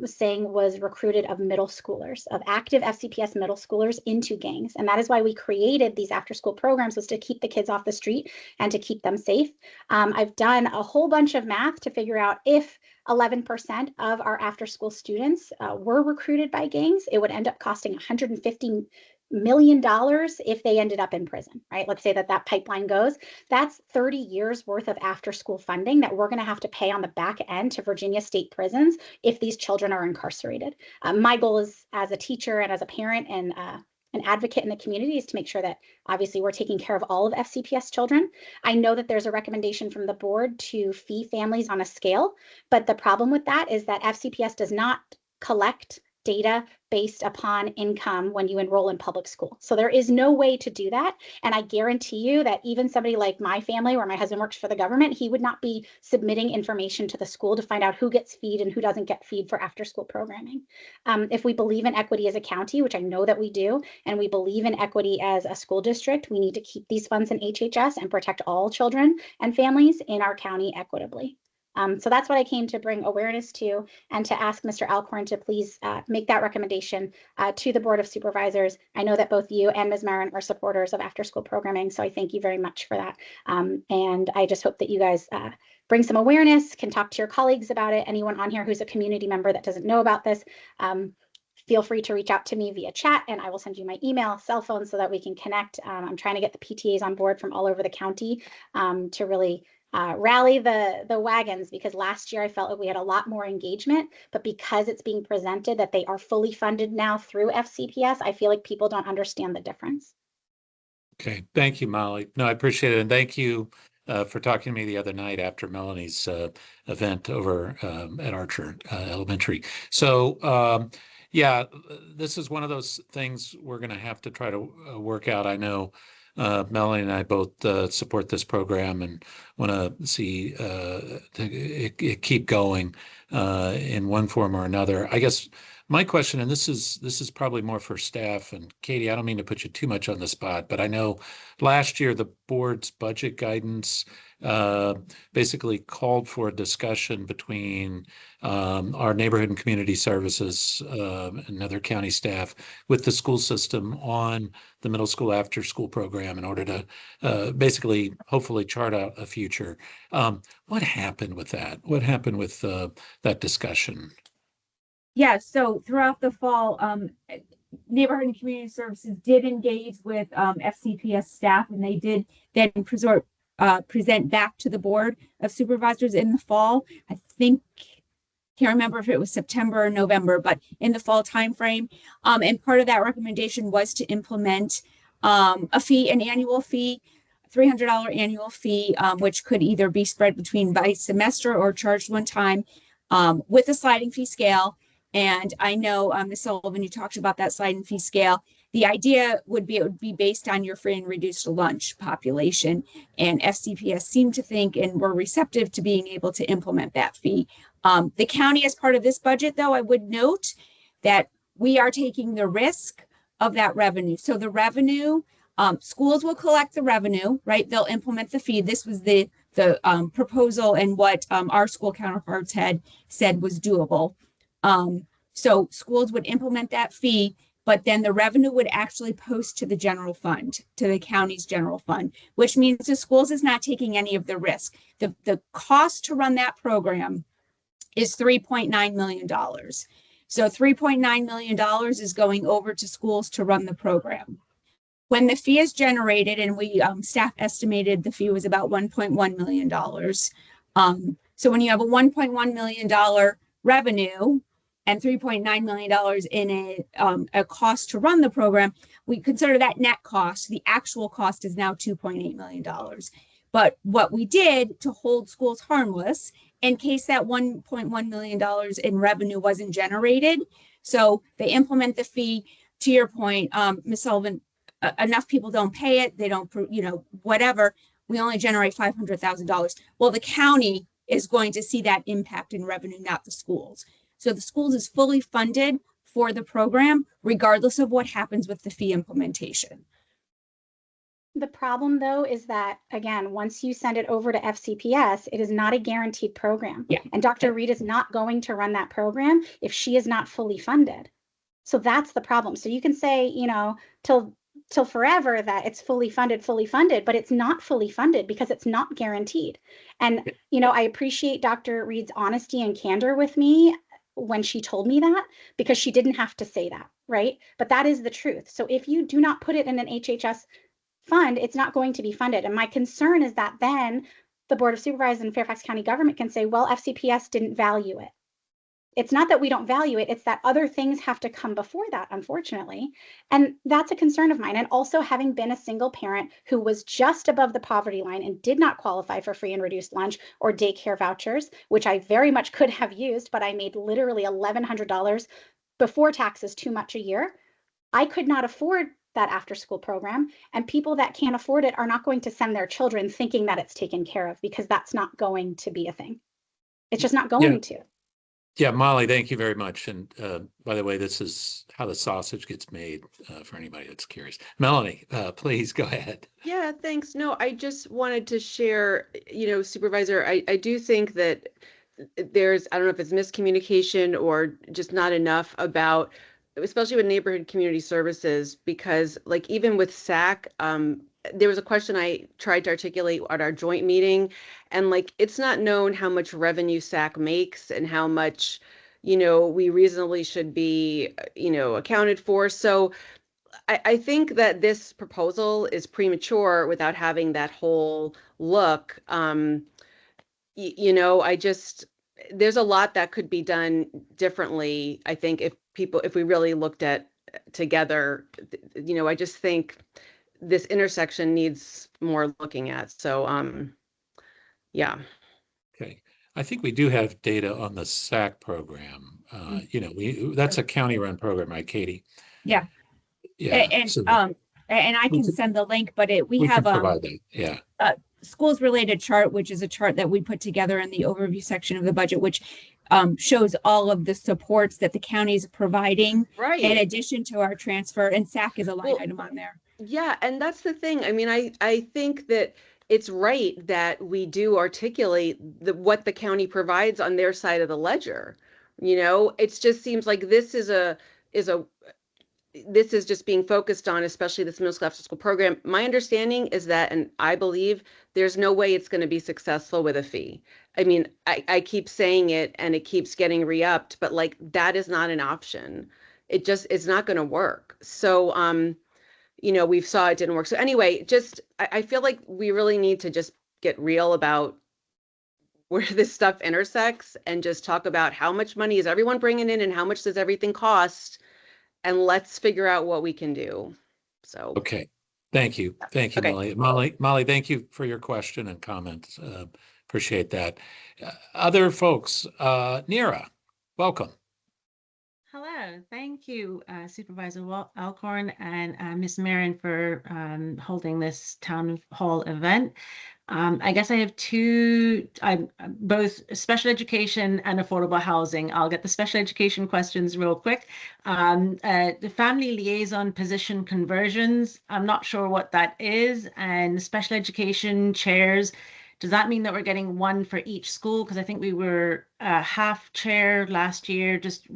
Saying was recruited of middle schoolers, of active FCPS middle schoolers into gangs. And that is why we created these after school programs, was to keep the kids off the street and to keep them safe. I've done a whole bunch of math to figure out if 11% of our after school students were recruited by gangs, it would end up costing $150 million if they ended up in prison, right? Let's say that that pipeline goes. That's 30 years worth of after school funding that we're going to have to pay on the back end to Virginia state prisons if these children are incarcerated. My goal is, as a teacher and as a parent and an advocate in the community, is to make sure that obviously we're taking care of all of FCPS children. I know that there's a recommendation from the board to fee families on a scale, but the problem with that is that FCPS does not collect data based upon income when you enroll in public school. So there is no way to do that. And I guarantee you that even somebody like my family, where my husband works for the government, he would not be submitting information to the school to find out who gets feed and who doesn't get feed for after school programming. If we believe in equity as a county, which I know that we do, and we believe in equity as a school district, we need to keep these funds in HHS and protect all children and families in our county equitably. So that's what I came to bring awareness to, and to ask Mr. Alcorn to please make that recommendation to the Board of Supervisors. I know that both you and Ms. Meren are supporters of after-school programming, so I thank you very much for that. And I just hope that you guys bring some awareness, can talk to your colleagues about it. Anyone on here who's a community member that doesn't know about this, feel free to reach out to me via chat, and I will send you my email, cell phone, so that we can connect. I'm trying to get the PTAs on board from all over the county to really rally the wagons, because last year I felt like we had a lot more engagement, but because it's being presented that they are fully funded now through FCPS, I feel like people don't understand the difference. Okay, thank you, Molly. No, I appreciate it. And thank you for talking to me the other night after Melanie's event over at Archer Elementary. So yeah, this is one of those things we're going to have to try to work out. I know Melanie and I both support this program and want to see it keep going in one form or another. I guess my question, and this is probably more for staff, and Katie, I don't mean to put you too much on the spot, but I know last year the board's budget guidance basically called for a discussion between our neighborhood and community services and other county staff with the school system on the middle school after school program in order to basically hopefully chart out a future. What happened with that? What happened with that discussion? Yeah, so throughout the fall, neighborhood and community services did engage with FCPS staff, and they did then present back to the Board of Supervisors in the fall. I think, can't remember if it was September or November, but in the fall timeframe. And part of that recommendation was to implement a fee, an annual fee, $300 annual fee, which could either be spread between by semester or charged one time, with a sliding fee scale. And I know, Ms. Sullivan, you talked about that sliding fee scale. The idea would be it would be based on your free and reduced lunch population. And FCPS seemed to think and were receptive to being able to implement that fee. The county, as part of this budget, though, I would note that we are taking the risk of that revenue. So the revenue, schools will collect the revenue, right? They'll implement the fee. This was the proposal and what our school counterparts had said was doable. So schools would implement that fee, but then the revenue would actually post to the general fund, to the county's general fund, which means the schools is not taking any of the risk. The cost to run that program is $3.9 million. So $3.9 million is going over to schools to run the program. When the fee is generated, and we staff estimated the fee was about $1.1 million. So when you have a $1.1 million revenue and $3.9 million in a cost to run the program, we consider that net cost. The actual cost is now $2.8 million. But what we did to hold schools harmless in case that $1.1 million in revenue wasn't generated. So they implement the fee. To your point, Ms. Sullivan, enough people don't pay it. They don't, whatever. We only generate $500,000. Well, the county is going to see that impact in revenue, not the schools. So the schools is fully funded for the program, regardless of what happens with the fee implementation. The problem, though, is that, again, once you send it over to FCPS, it is not a guaranteed program. Yeah. And Dr. Reed is not going to run that program if she is not fully funded. So that's the problem. So you can say, till forever that it's fully funded, but it's not fully funded because it's not guaranteed. And, I appreciate Dr. Reed's honesty and candor with me when she told me that, because she didn't have to say that, right? But that is the truth. So if you do not put it in an HHS fund, it's not going to be funded. And my concern is that then the Board of Supervisors and Fairfax County government can say, well, FCPS didn't value it. It's not that we don't value it, it's that other things have to come before that, unfortunately. And that's a concern of mine. And also, having been a single parent who was just above the poverty line and did not qualify for free and reduced lunch or daycare vouchers, which I very much could have used, but I made literally $1,100 before taxes too much a year. I could not afford that after school program, and people that can't afford it are not going to send their children thinking that it's taken care of, because that's not going to be a thing. It's just not going to. Yeah, Molly, thank you very much. And by the way, this is how the sausage gets made for anybody that's curious. Melanie, please go ahead. Yeah, thanks. No, I just wanted to share, Supervisor, I do think that there's, I don't know if it's miscommunication or just not enough about, especially with neighborhood community services, because like even with SAC, there was a question I tried to articulate at our joint meeting, and like it's not known how much revenue SAC makes and how much, we reasonably should be, accounted for. So I think that this proposal is premature without having that whole look. I just, there's a lot that could be done differently. I think if we really looked at together, I just think this intersection needs more looking at. So, yeah. Okay. I think we do have data on the SAC program. That's a county-run program, right, Katie? Yeah. Yeah. And So and I we can can, send the link, but we we can have provide that. Yeah. schools related chart, which is a chart that we put together in the overview section of the budget, which shows all of the supports that the county is providing Right. in addition to our transfer, and SAC is a line Well, item on there. Yeah, and that's the thing. I mean, I think that it's right that we do articulate what the county provides on their side of the ledger. It just seems like is a this is just being focused on, especially this middle school after school program. My understanding is that, and I believe there's no way it's going to be successful with a fee. I mean, I keep saying it and it keeps getting re-upped, but like that is not an option. It's not going to work. So, we saw it didn't work. So anyway, I feel like we really need to just get real about where this stuff intersects and just talk about how much money is everyone bringing in and how much does everything cost, and let's figure out what we can do. So, Okay. Thank you. Thank you, okay. Molly, thank you for your question and comments. Appreciate that. Other folks, Nira, welcome. Hello, thank you, Supervisor Alcorn and Ms. Meren for holding this town hall event. I guess I have both special education and affordable housing. I'll get the special education questions real quick. The family liaison position conversions, I'm not sure what that is. And special education chairs, does that mean that we're getting one for each school? Because I think we were half chair last year. Just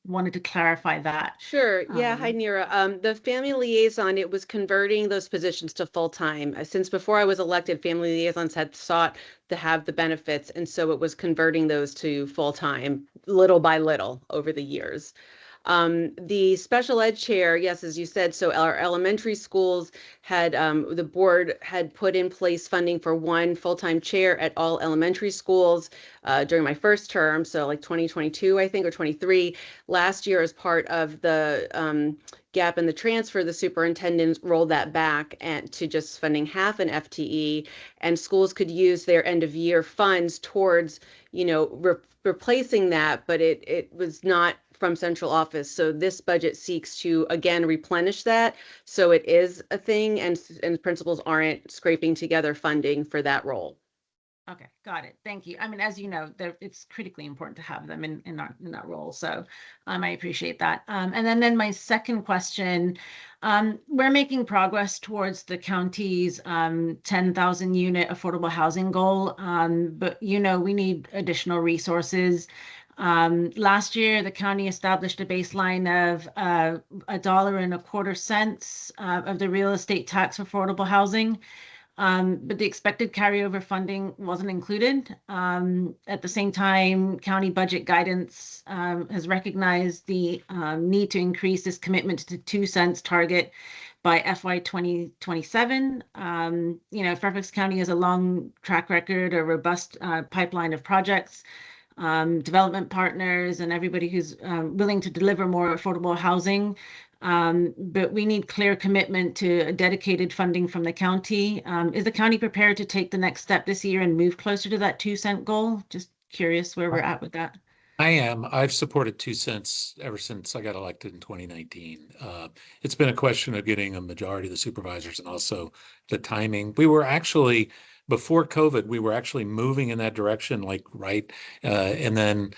wanted to clarify that. Sure. Yeah. Hi, Nira. The family liaison, it was converting those positions to full-time. Since before I was elected, family liaisons had sought to have the benefits. And so it was converting those to full-time little by little over the years. The special ed chair, yes, as you said, so our elementary schools had, the board had put in place funding for one full-time chair at all elementary schools during my first term, so like 2022, I think, or 23. Last year, as part of the gap in the transfer, the superintendent rolled that back and to just funding half an FTE, and schools could use their end of year funds towards, replacing that, but it was not from central office. So this budget seeks to again replenish that. So it is a thing, and principals aren't scraping together funding for that role. Okay, got it. Thank you. I mean, as you know, it's critically important to have them in that role. So I appreciate that. And then my second question, we're making progress towards the county's 10,000 unit affordable housing goal, but we need additional resources. Last year, the county established a baseline of $1.25 of the real estate tax for affordable housing. But the expected carryover funding wasn't included. At the same time, county budget guidance has recognized the need to increase this commitment to 2 cents target by FY 2027. Fairfax County has a long track record, a robust pipeline of projects, development partners, and everybody who's willing to deliver more affordable housing. But we need clear commitment to dedicated funding from the county. Is the county prepared to take the next step this year and move closer to that 2 cent goal? Just curious where we're at with that. I am. I've supported 2 cents ever since I got elected in 2019. It's been a question of getting a majority of the supervisors and also the timing. We were actually before COVID, we were actually moving in that direction, and then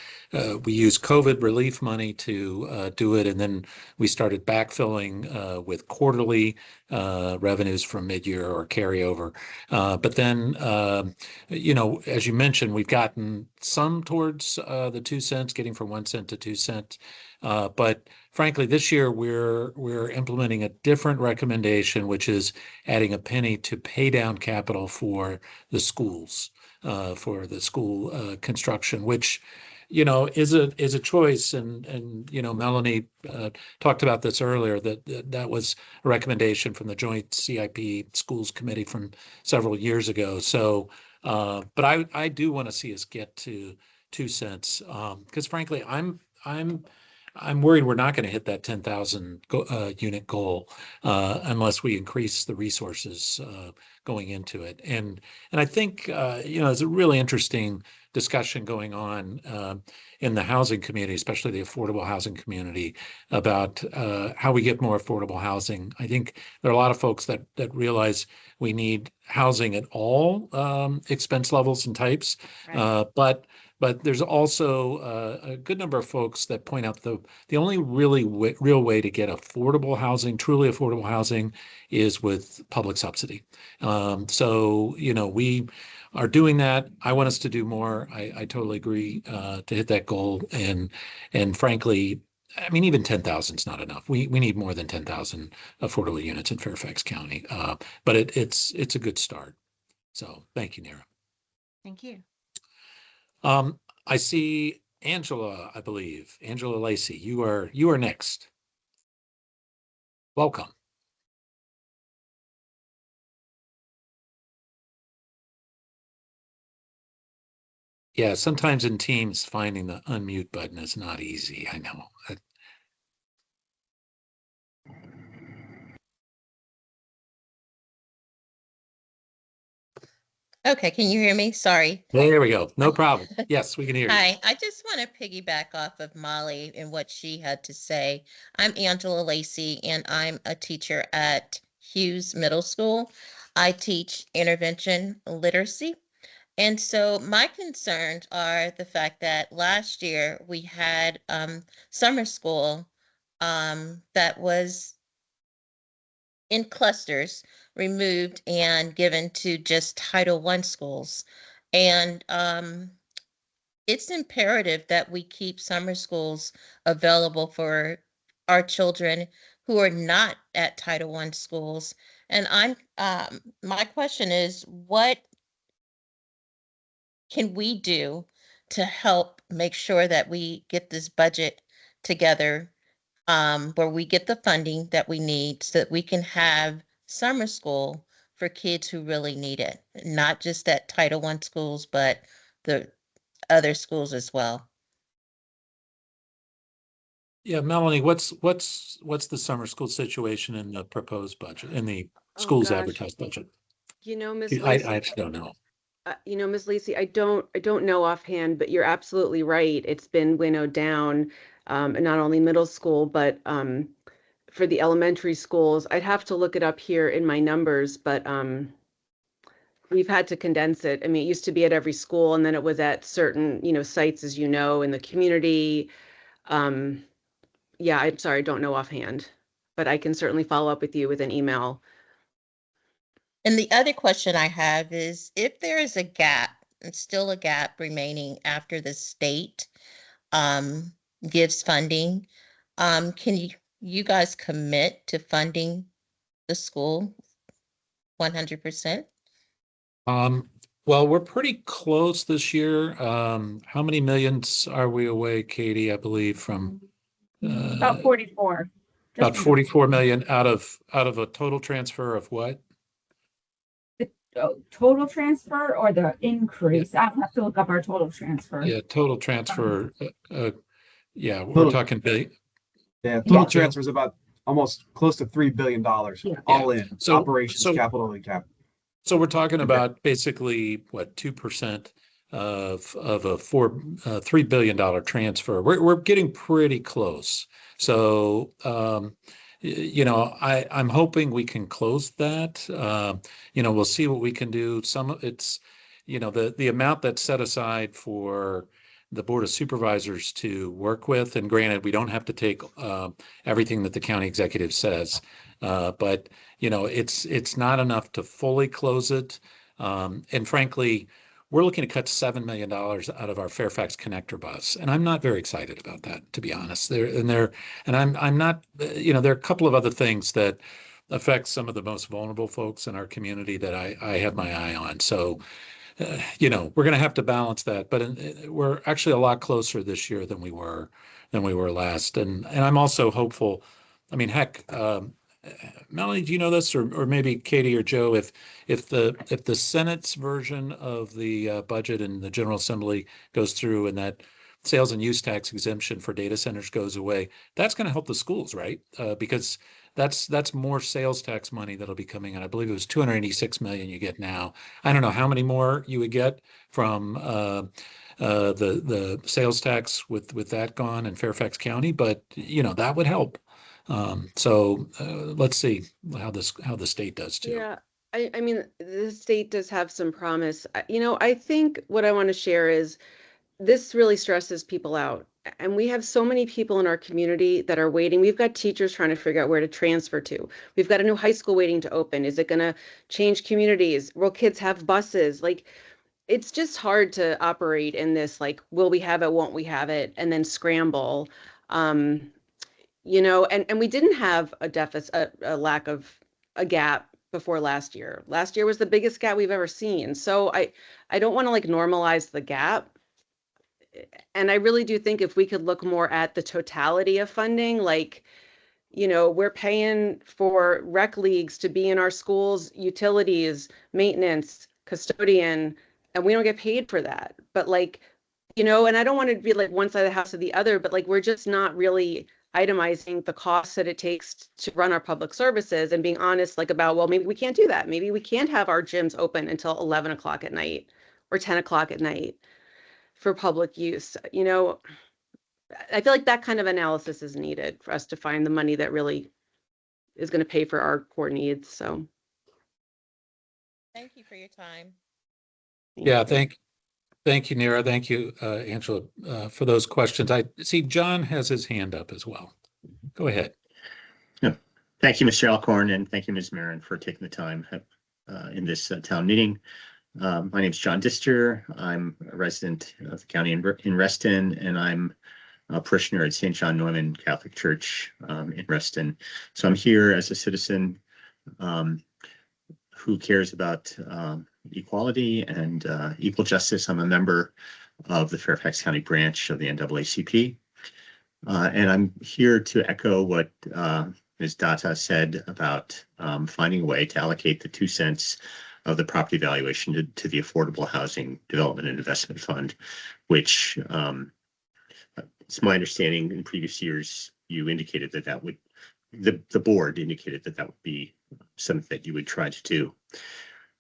we used COVID relief money to do it, and then we started backfilling with quarterly revenues from mid-year or carryover. But then, as you mentioned, we've gotten some towards the 2 cents, getting from 1 cent to 2 cents. But frankly, this year we're implementing a different recommendation, which is adding a penny to pay down capital for the schools, for the school construction, which is a choice. And Melanie talked about this earlier, that was a recommendation from the Joint CIP Schools Committee from several years ago. So, but I do want to see us get to 2 cents, because frankly, I'm worried we're not going to hit that 10,000 unit goal unless we increase the resources going into it. And I think there's a really interesting discussion going on in the housing community, especially the affordable housing community, about how we get more affordable housing. I think there are a lot of folks that realize we need housing at all expense levels and types, Right. but there's also a good number of folks that point out the only really real way to get affordable housing, truly affordable housing, is with public subsidy. So we are doing that. I want us to do more. I totally agree to hit that goal. And frankly, I mean, even 10,000 is not enough. We need more than 10,000 affordable units in Fairfax County. But it's a good start. So thank you, Nira. Thank you. I see Angela, I believe. Angela Lacey, you are next. Welcome. Yeah, sometimes in Teams, finding the unmute button is not easy. I know. Okay, can you hear me? Sorry. There we go. No problem. Yes, we can hear you. Hi, I just want to piggyback off of Molly and what she had to say. I'm Angela Lacey, and I'm a teacher at Hughes Middle School. I teach intervention literacy. And so my concerns are the fact that last year we had summer school that was in clusters removed and given to just Title I schools. And it's imperative that we keep summer schools available for our children who are not at Title I schools. And my question is, what can we do to help make sure that we get this budget together, where we get the funding that we need so that we can have summer school for kids who really need it, not just at Title I schools, but the other schools as well. Yeah, Melanie, what's the summer school situation in the proposed budget, in the school's gosh. advertised budget? Ms. I Lacey, actually don't know. Ms. Lacey, I don't know offhand, but you're absolutely right. It's been winnowed down, and not only middle school, but for the elementary schools. I'd have to look it up here in my numbers, but we've had to condense it. I mean, it used to be at every school, and then it was at certain, sites, as you know, in the community. Yeah, I'm sorry, I don't know offhand, but I can certainly follow up with you with an email. And the other question I have is, if there is a gap, and still a gap remaining after the state gives funding, can you guys commit to funding the school 100%? Well, we're pretty close this year. How many millions are we away, Katie? I believe from About 44. about 44 million out of a total transfer of what? The total transfer or the increase? I have to look up our total transfer. Yeah, total transfer. Yeah, we're Total- talking big. Yeah, total Yeah. transfer is about almost close to $3 billion, Yeah. all in, So- operations, so- capital, and cap. So we're talking about basically what, 2% of a $3 billion transfer. We're getting pretty close. So I'm hoping we can close that. We'll see what we can do. It's, the amount that's set aside for the Board of Supervisors to work with, and granted, we don't have to take everything that the county executive says, but it's not enough to fully close it. And frankly, we're looking to cut $7 million out of our Fairfax connector bus, and I'm not very excited about that, to be honest. I'm not. There are a couple of other things that affect some of the most vulnerable folks in our community that I have my eye on. So, we're going to have to balance that, but we're actually a lot closer this year than we were last, and I'm also hopeful. I mean, heck. Melanie, do you know this, or maybe Katie or Joe, if the Senate's version of the budget in the General Assembly goes through and that sales and use tax exemption for data centers goes away, that's going to help the schools, right? Because that's more sales tax money that'll be coming in. I believe it was 286 million you get now. I don't know how many more you would get from the sales tax with that gone in Fairfax County, but that would help. So let's see how the state does too. Yeah, I mean, the state does have some promise. I think what I want to share is this really stresses people out. And we have so many people in our community that are waiting. We've got teachers trying to figure out where to transfer to. We've got a new high school waiting to open. Is it going to change communities? Will kids have buses? Like, it's just hard to operate in this, like, will we have it, won't we have it, and then scramble. And we didn't have a deficit, a lack of a gap before last year. Last year was the biggest gap we've ever seen. So I don't want to like normalize the gap. And I really do think if we could look more at the totality of funding, like, we're paying for rec leagues to be in our schools, utilities, maintenance, custodian, and we don't get paid for that. But like, and I don't want to be like one side of the house or the other, but like, we're just not really itemizing the costs that it takes to run our public services and being honest, like about, well, maybe we can't do that. Maybe we can't have our gyms open until 11 o'clock at night or 10 o'clock at night for public use. I feel like that kind of analysis is needed for us to find the money that really is going to pay for our core needs. So thank you for your time. Yeah, thank you, Nira. Thank you, Angela, for those questions. I see John has his hand up as well. Go ahead. Yeah. Thank you, Mr. Alcorn, and thank you, Ms. Meren, for taking the time in this town meeting. My name is John Dister. I'm a resident of the county in Reston, and I'm a parishioner at St. John Neumann Catholic Church in Reston. So I'm here as a citizen who cares about equality and equal justice. I'm a member of the Fairfax County branch of the NAACP. And I'm here to echo what Ms. Data said about finding a way to allocate the 2 cents of the property valuation to the Affordable Housing Development and Investment Fund, which it's my understanding in previous years, you indicated that would, the board indicated that would be something that you would try to do.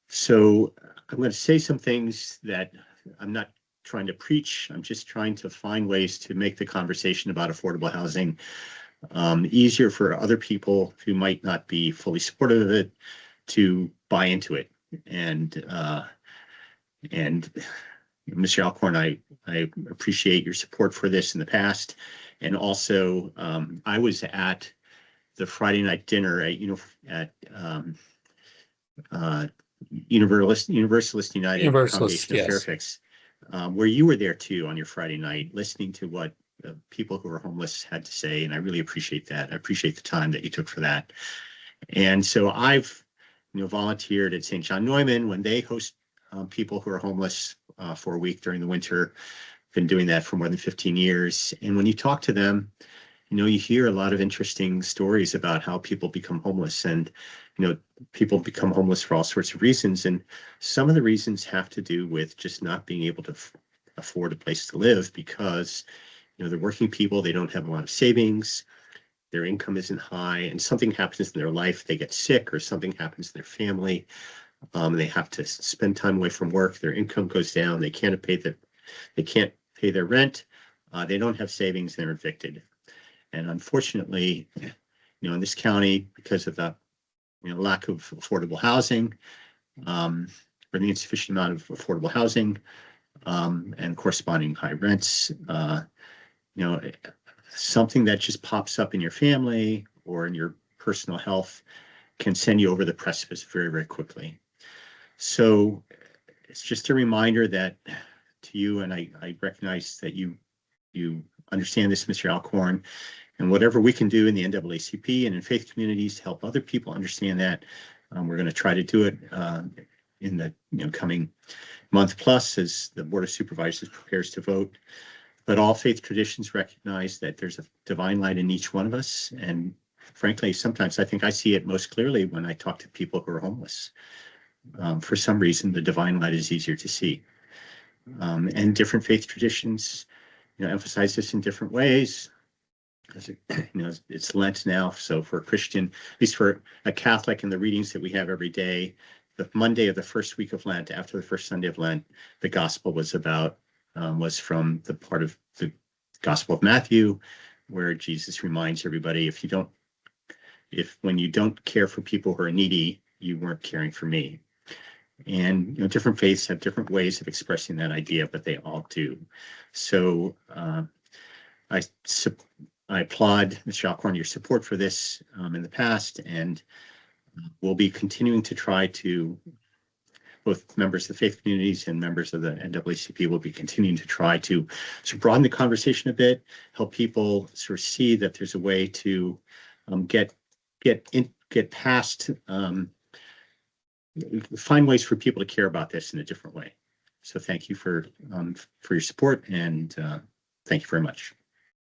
So I'm going to say some things that I'm not trying to preach. I'm just trying to find ways to make the conversation about affordable housing easier for other people who might not be fully supportive of it to buy into it. And Mr. Alcorn, I appreciate your support for this in the past. And also, I was at the Friday night dinner at Universalist United Congregation of Fairfax, where you were there too on your Friday night, listening to what people who are homeless had to say. And I really appreciate that. I appreciate the time that you took for that. And so I've volunteered at St. John Neumann when they host people who are homeless for a week during the winter. Been doing that for more than 15 years. And when you talk to them, you hear a lot of interesting stories about how people become homeless, and people become homeless for all sorts of reasons. And some of the reasons have to do with just not being able to afford a place to live because they're working people, they don't have a lot of savings, their income isn't high, and something happens in their life, they get sick, or something happens in their family. They have to spend time away from work, their income goes down, they can't pay their rent, they don't have savings, they're evicted. And unfortunately, in this county, because of the lack of affordable housing, or the insufficient amount of affordable housing, and corresponding high rents, something that just pops up in your family or in your personal health can send you over the precipice very, very quickly. So it's just a reminder that to you, and I recognize that you understand this, Mr. Alcorn, and whatever we can do in the NAACP and in faith communities to help other people understand that, we're going to try to do it in the coming month plus as the Board of Supervisors prepares to vote. But all faith traditions recognize that there's a divine light in each one of us. And frankly, sometimes I think I see it most clearly when I talk to people who are homeless. For some reason, the divine light is easier to see. And different faith traditions, emphasize this in different ways. Because it's Lent now, so for a Christian, at least for a Catholic, in the readings that we have every day, the Monday of the first week of Lent, after the first Sunday of Lent, the gospel was from the part of the Gospel of Matthew, where Jesus reminds everybody, when you don't care for people who are needy, you weren't caring for me. And different faiths have different ways of expressing that idea, but they all do. So I applaud, Mr. Alcorn, your support for this in the past, and we'll be continuing to try to, both members of the faith communities and members of the NAACP will be continuing to try to sort of broaden the conversation a bit, help people sort of see that there's a way to get past, find ways for people to care about this in a different way. So thank you for your support, and thank you very much.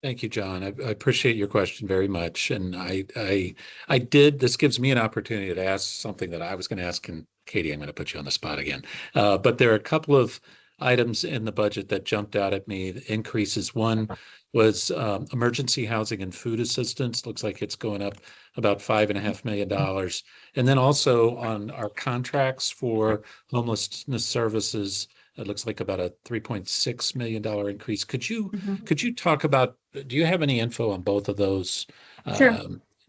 Thank you, John. I appreciate your question very much. And this gives me an opportunity to ask something that I was going to ask, and Katie, I'm going to put you on the spot again. But there are a couple of items in the budget that jumped out at me, the increases. One was emergency housing and food assistance. Looks like it's going up about $5.5 million. And then also on our contracts for homelessness services, it looks like about a $3.6 million increase. Could you talk about, do you have any info on both of those? Sure.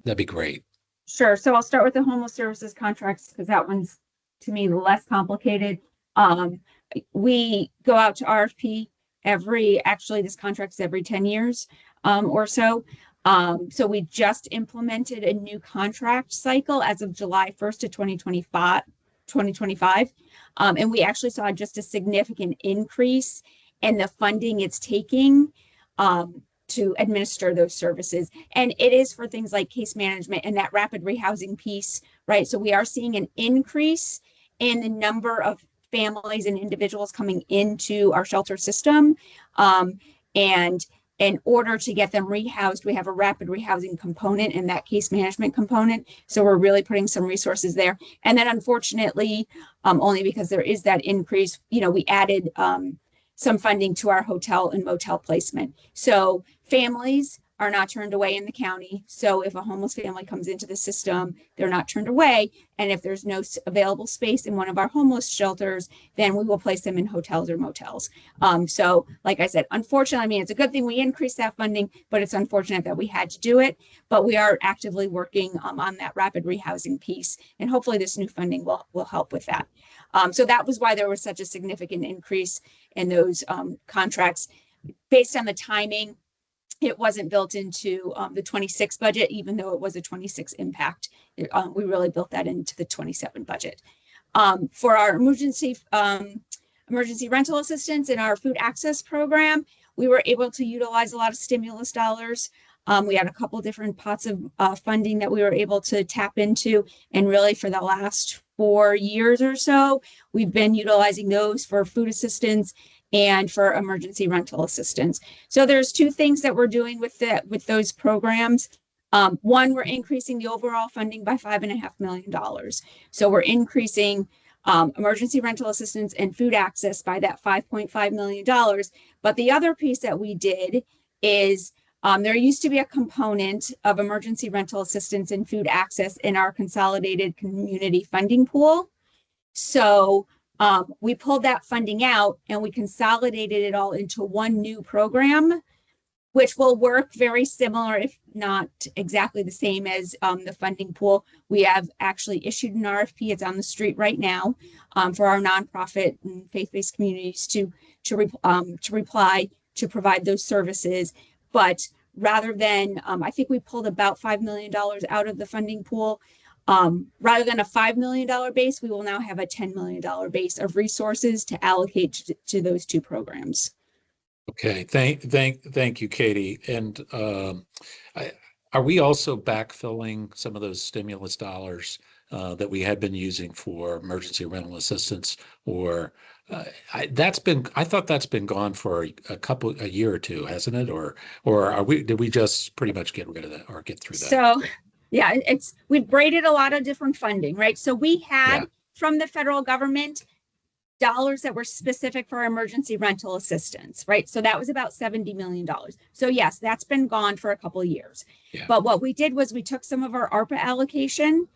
That'd be great. Sure. So I'll start with the homeless services contracts because that one's, to me, less complicated. We go out to RFP this contract's every 10 years or so. So we just implemented a new contract cycle as of July 1st of 2025. And we actually saw just a significant increase in the funding it's taking to administer those services. And it is for things like case management and that rapid rehousing piece, right? So we are seeing an increase in the number of families and individuals coming into our shelter system. And in order to get them rehoused, we have a rapid rehousing component and that case management component. So we're really putting some resources there. And then unfortunately, only because there is that increase, we added some funding to our hotel and motel placement. So families are not turned away in the county. So if a homeless family comes into the system, they're not turned away. And if there's no available space in one of our homeless shelters, then we will place them in hotels or motels. So like I said, unfortunately, it's a good thing we increased that funding, but it's unfortunate that we had to do it. But we are actively working on that rapid rehousing piece. And hopefully this new funding will help with that. So that was why there was such a significant increase in those contracts. Based on the timing, it wasn't built into the 26 budget, even though it was a 26 impact. We really built that into the 27 budget. For our emergency rental assistance and our food access program, we were able to utilize a lot of stimulus dollars. We had a couple different pots of funding that we were able to tap into. And really for the last 4 years or so, we've been utilizing those for food assistance and for emergency rental assistance. So there's two things that we're doing with those programs. One, we're increasing the overall funding by $5.5 million. So we're increasing emergency rental assistance and food access by that $5.5 million. But the other piece that we did is there used to be a component of emergency rental assistance and food access in our consolidated community funding pool. So we pulled that funding out and we consolidated it all into one new program, which will work very similar, if not exactly the same as the funding pool. We have actually issued an RFP. It's on the street right now for our nonprofit and faith-based communities to reply to provide those services. But rather than, I think we pulled about $5 million out of the funding pool. Rather than a $5 million base, we will now have a $10 million base of resources to allocate to those two programs. Okay, thank you, Katie. And are we also backfilling some of those stimulus dollars that we had been using for emergency rental assistance? Or I thought that's been gone for a year or two, hasn't it? Or did we just pretty much get rid of that or get through that? So yeah, we've braided a lot of different funding, right? So we had from the federal government dollars that were specific for emergency rental assistance, right? So that was about $70 million. So yes, that's been gone for a couple of years. Yeah. But what we did was we took some of our ARPA allocation,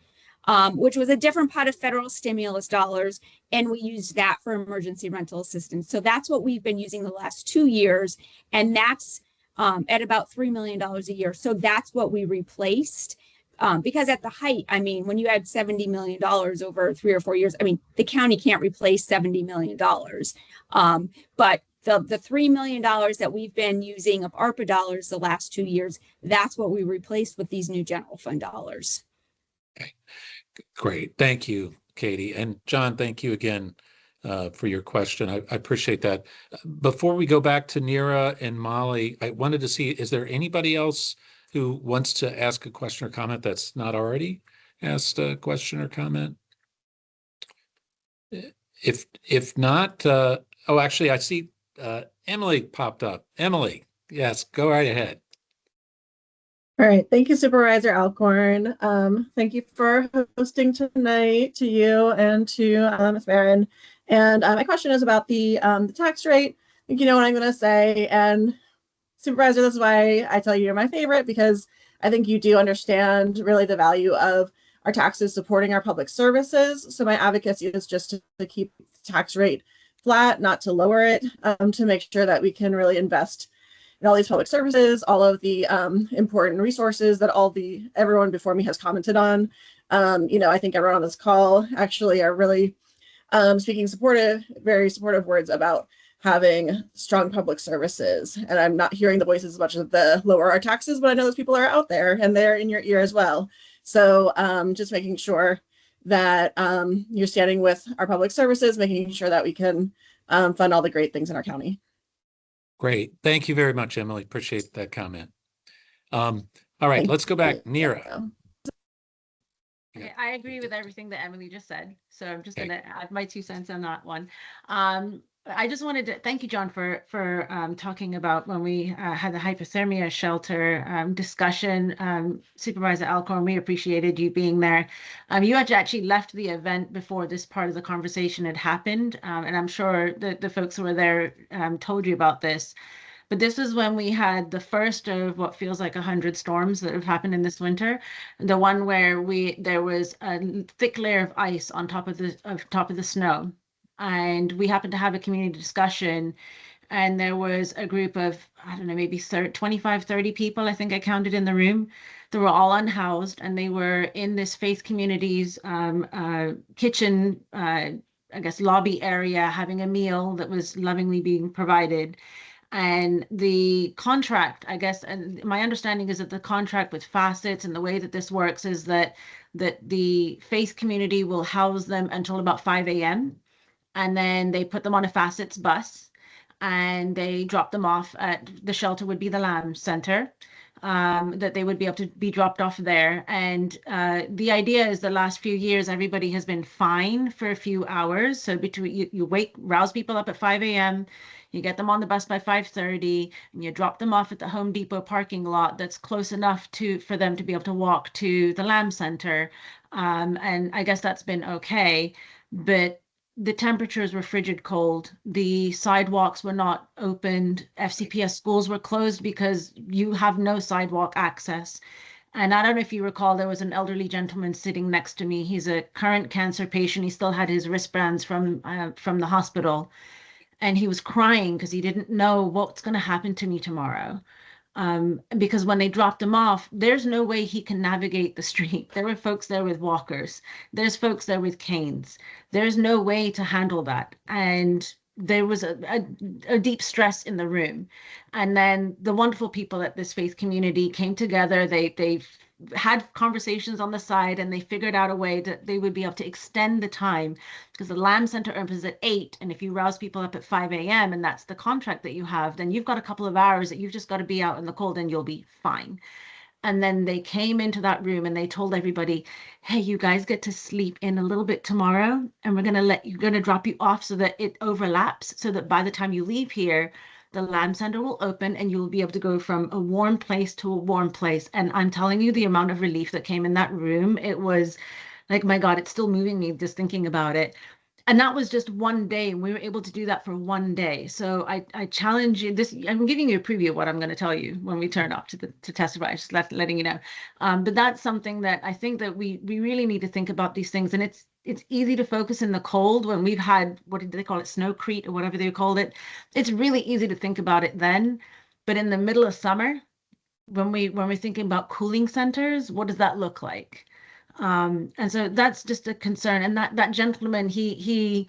which was a different pot of federal stimulus dollars, and we used that for emergency rental assistance. So that's what we've been using the last 2 years, and that's at about $3 million a year. So that's what we replaced. Because at the height, I mean, when you had $70 million over 3 or 4 years, I mean, the county can't replace $70 million. But the $3 million that we've been using of ARPA dollars the last 2 years, that's what we replaced with these new general fund dollars. Okay, great. Thank you, Katie. And John, thank you again for your question. I appreciate that. Before we go back to Neera and Molly, I wanted to see, is there anybody else who wants to ask a question or comment that's not already asked a question or comment? If not, oh, actually, I see Emily popped up. Emily, yes, go right ahead. All right, thank you, Supervisor Alcorn. Thank you for hosting tonight, to you and to Ms. Meren. And my question is about the tax rate. I think you know what I'm going to say. And Supervisor, that's why I tell you you're my favorite, because I think you do understand really the value of our taxes supporting our public services. So my advocacy is just to keep the tax rate flat, not to lower it, to make sure that we can really invest in all these public services, all of the important resources that everyone before me has commented on. I think everyone on this call actually are really speaking very supportive words about having strong public services. And I'm not hearing the voices as much of the lower our taxes, but I know those people are out there and they're in your ear as well. So just making sure that you're standing with our public services, making sure that we can fund all the great things in our county. Great. Thank you very much, Emily. Appreciate that comment. All right, let's go back. Neera. Okay, I agree with everything that Emily just said. So I'm just going to add my 2 cents on that one. I just wanted to thank you, John, for talking about when we had the hypothermia shelter discussion. Supervisor Alcorn, we appreciated you being there. You had actually left the event before this part of the conversation had happened, and I'm sure that the folks who were there told you about this. But this was when we had the first of what feels like 100 storms that have happened in this winter. The one where there was a thick layer of ice on top of the snow. And we happened to have a community discussion, and there was a group of, I don't know, maybe 25, 30 people, I think I counted in the room. They were all unhoused, and they were in this faith community's kitchen, I guess, lobby area, having a meal that was lovingly being provided. And the contract, I guess, and my understanding is that the contract with Facets and the way that this works is that the faith community will house them until about 5 a.m. And then they put them on a Facets bus and they drop them off at the shelter would be the Lamb Center, that they would be able to be dropped off there. And the idea is the last few years, everybody has been fine for a few hours. So between you rouse people up at 5 a.m., you get them on the bus by 5:30, and you drop them off at the Home Depot parking lot that's close enough for them to be able to walk to the Lamb Center. And I guess that's been okay. But the temperatures were frigid cold. The sidewalks were not opened. FCPS schools were closed because you have no sidewalk access. And I don't know if you recall, there was an elderly gentleman sitting next to me. He's a current cancer patient. He still had his wristbands from the hospital. And he was crying because he didn't know what's going to happen to me tomorrow. Because when they dropped him off, there's no way he can navigate the street. There were folks there with walkers. There's folks there with canes. There's no way to handle that. And there was a deep stress in the room. And then the wonderful people at this faith community came together. They had conversations on the side, and they figured out a way that they would be able to extend the time, because the Lamb Center opens at 8, and if you rouse people up at 5 a.m. and that's the contract that you have, then you've got a couple of hours that you've just got to be out in the cold and you'll be fine. And then they came into that room and they told everybody, hey, you guys get to sleep in a little bit tomorrow, and we're going to drop you off so that it overlaps, so that by the time you leave here, the Lamb Center will open and you'll be able to go from a warm place to a warm place. And I'm telling you, the amount of relief that came in that room, it was like, my God, it's still moving me just thinking about it. And that was just one day, and we were able to do that for one day. So I challenge you. I'm giving you a preview of what I'm going to tell you when we turn up to testify, just letting you know. But that's something that I think that we really need to think about these things. And it's easy to focus in the cold when we've had, what did they call it, snowcrete or whatever they called it. It's really easy to think about it then. But in the middle of summer, when we're thinking about cooling centers, what does that look like? And so that's just a concern. And that gentleman, he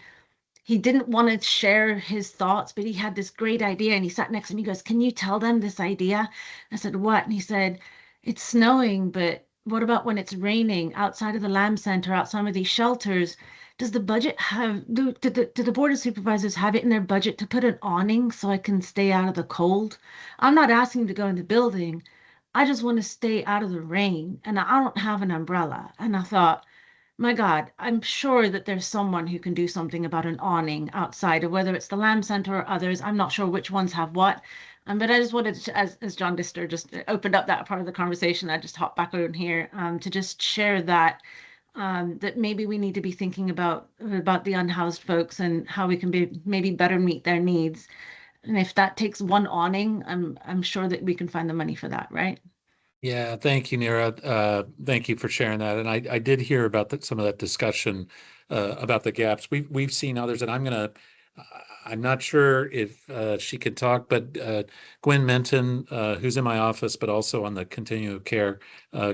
didn't want to share his thoughts, but he had this great idea, and he sat next to me. He goes, can you tell them this idea? I said, what? And he said, it's snowing, but what about when it's raining outside of the Lamb Center, out some of these shelters? Does the budget do the Board of Supervisors have it in their budget to put an awning so I can stay out of the cold? I'm not asking to go in the building. I just want to stay out of the rain, and I don't have an umbrella. And I thought, my God, I'm sure that there's someone who can do something about an awning outside, or whether it's the Lamb Center or others. I'm not sure which ones have what. But I just wanted to, as John Dister just opened up that part of the conversation, I just hopped back on here to just share that that maybe we need to be thinking about the unhoused folks and how we can maybe better meet their needs. And if that takes one awning, I'm sure that we can find the money for that, right? Yeah, thank you, Nira. Thank you for sharing that. And I did hear about some of that discussion about the gaps. We've seen others, and I'm not sure if she could talk, but Gwen Menton, who's in my office, but also on the continuum of care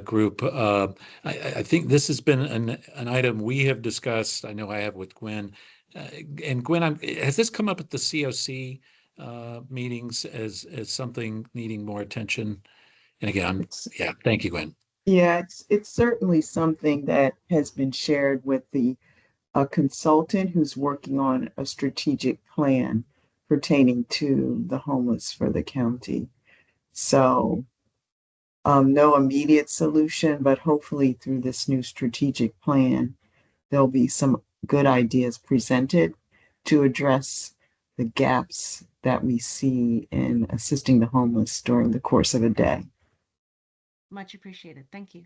group. I think this has been an item we have discussed. I know I have with Gwen. And Gwen, has this come up at the COC meetings as something needing more attention? And again, thank you, Gwen. Yeah, it's certainly something that has been shared with a consultant who's working on a strategic plan pertaining to the homeless for the county. So no immediate solution, but hopefully through this new strategic plan, there'll be some good ideas presented to address the gaps that we see in assisting the homeless during the course of a day. Much appreciated. Thank you.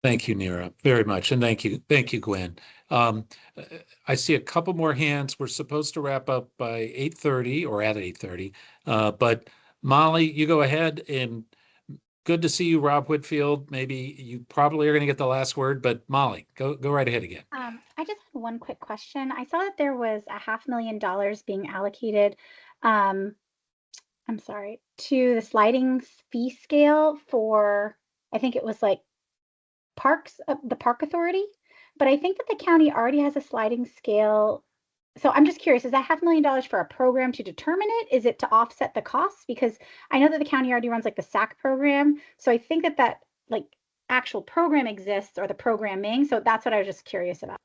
Thank you, Nira, very much. And thank you, Gwen. I see a couple more hands. We're supposed to wrap up by 8:30 or at 8:30. But Molly, you go ahead, and good to see you, Rob Whitfield. Maybe you probably are going to get the last word, but Molly, go right ahead again. I just had one quick question. I saw that there was $500,000 being allocated, I'm sorry, to the sliding fee scale for, I think it was like parks, the park authority, but I think that the county already has a sliding scale. So I'm just curious, is that $500,000 for a program to determine it? Is it to offset the costs? Because I know that the county already runs like the SAC program. So I think that like actual program exists, or the programming. So that's what I was just curious about.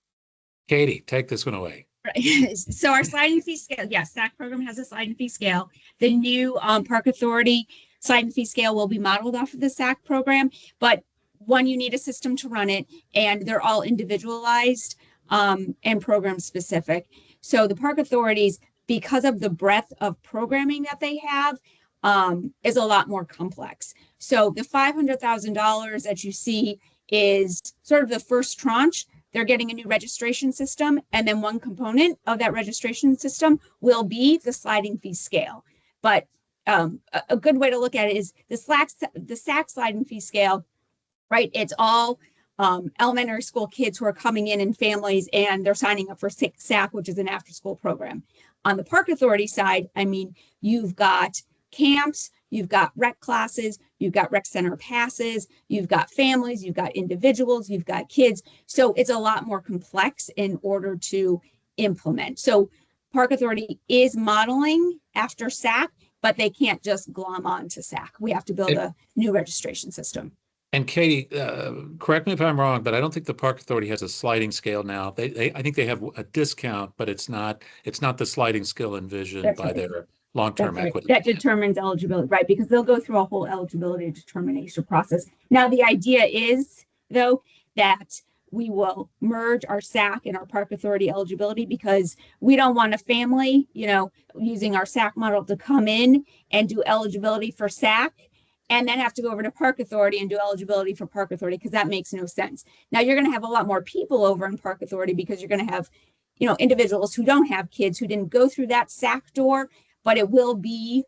Katie, take this one away. Right. So our sliding fee scale, yes, SAC program has a sliding fee scale. The new Park Authority sliding fee scale will be modeled off of the SAC program, but one, you need a system to run it, and they're all individualized and program specific. So the park authorities, because of the breadth of programming that they have, is a lot more complex. So the $500,000 that you see is sort of the first tranche. They're getting a new registration system, and then one component of that registration system will be the sliding fee scale. But a good way to look at it is the SAC sliding fee scale, right? It's all elementary school kids who are coming in families, and they're signing up for SAC, which is an after-school program. On the Park Authority side, I mean, you've got camps, you've got rec classes, you've got rec center passes, you've got families, you've got individuals, you've got kids. So it's a lot more complex in order to implement. So Park Authority is modeling after SAC, but they can't just glom on to SAC. We have to build a new registration system. And Katie, correct me if I'm wrong, but I don't think the Park Authority has a sliding scale now. I think they have a discount, but it's not the sliding scale envisioned by their long-term equity. That determines eligibility, right? Because they'll go through a whole eligibility determination process. Now, the idea is, though, that we will merge our SAC and our Park Authority eligibility, because we don't want a family, using our SAC model to come in and do eligibility for SAC and then have to go over to Park Authority and do eligibility for Park Authority, because that makes no sense. Now you're going to have a lot more people over in Park Authority, because you're going to have, individuals who don't have kids, who didn't go through that SAC door, but it will be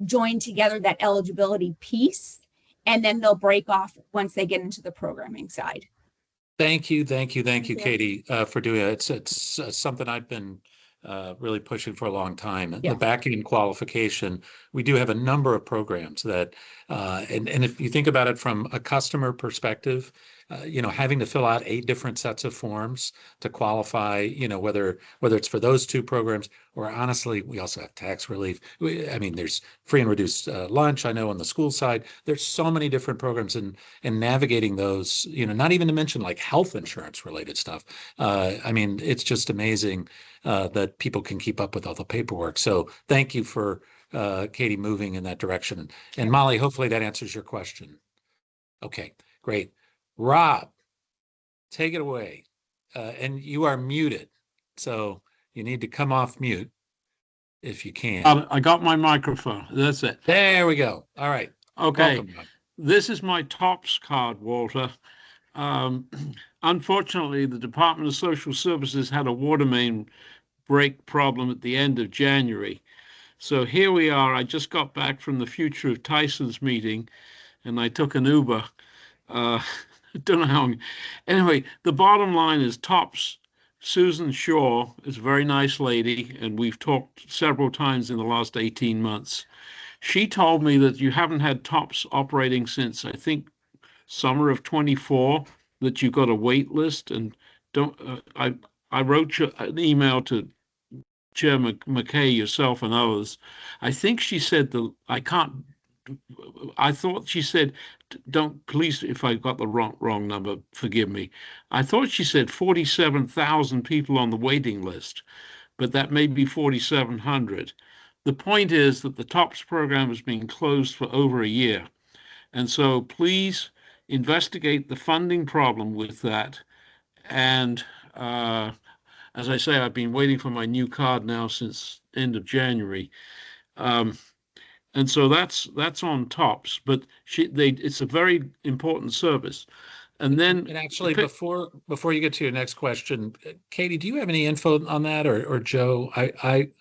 joined together, that eligibility piece, and then they'll break off once they get into the programming side. Thank you, Katie, for doing it. It's something I've been really pushing for a long time. Yeah. The back-end qualification, we do have a number of programs that, and if you think about it from a customer perspective, having to fill out 8 different sets of forms to qualify, whether it's for those 2 programs, or honestly, we also have tax relief. There's free and reduced lunch. I know on the school side, there's so many different programs, and navigating those, not even to mention like health insurance related stuff. It's just amazing that people can keep up with all the paperwork. So thank you for Katie moving in that direction. And Molly, hopefully that answers your question. Okay, great. Rob, take it away. And you are muted, so you need to come off mute if you can. I got my microphone. That's it. There we go. All right. Okay. Welcome, Rob. This is my TOPS card, Walter. Unfortunately, the Department of Social Services had a water main break problem at the end of January. So here we are. I just got back from the Future of Tyson's meeting, and I took an Uber. Don't know how. Anyway, the bottom line is TOPS. Susan Shaw is a very nice lady, and we've talked several times in the last 18 months. She told me that you haven't had TOPS operating since, I think, summer of 24, that you've got a wait list. And I wrote you an email to Chair McKay, yourself, and others. I think she said I thought she said, please, if I got the wrong number, forgive me. I thought she said 47,000 people on the waiting list, but that may be 4,700. The point is that the TOPS program has been closed for over a year. And so please investigate the funding problem with that. And as I say, I've been waiting for my new card now since end of January. And so that's on TOPS, but it's a very important service. And then, actually, before you get to your next question, Katie, do you have any info on that, or Joe? I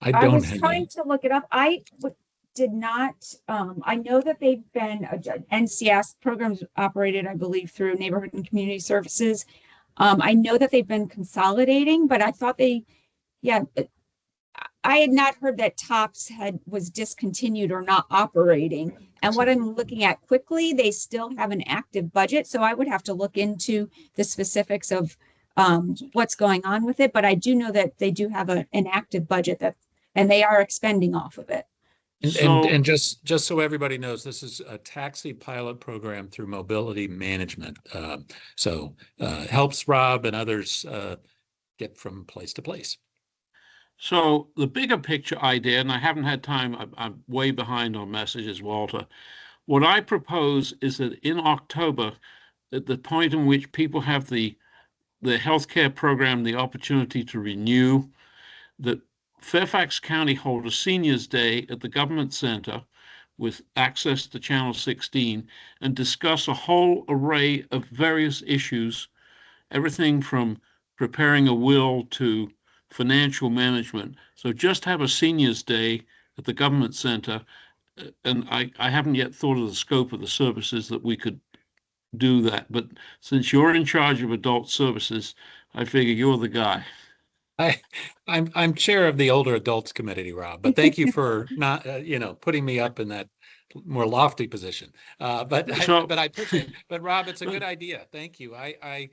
don't. I was trying to look it up. I did not. I know that they've been NCS programs operated, I believe, through Neighborhood and Community Services. I know that they've been consolidating, but I thought I had not heard that TOPS was discontinued or not operating. And what I'm looking at quickly, they still have an active budget. So I would have to look into the specifics of what's going on with it. But I do know that they do have an active budget and they are expending off of it. And just so everybody knows, this is a taxi pilot program through Mobility Management. Helps Rob and others get from place to place. So the bigger picture idea, and I haven't had time, I'm way behind on messages, Walter. What I propose is that in October, at the point in which people have the healthcare program, the opportunity to renew, that Fairfax County hold a seniors day at the government center with access to Channel 16 and discuss a whole array of various issues, everything from preparing a will to financial management. So just have a seniors day at the government center. And I haven't yet thought of the scope of the services that we could do that. But since you're in charge of adult services, I figure you're the guy. I, I'm chair of the Older Adults Committee, Rob, but thank you for not, putting me up in that more lofty position. But I appreciate it. But Rob, it's a good idea. Thank you. I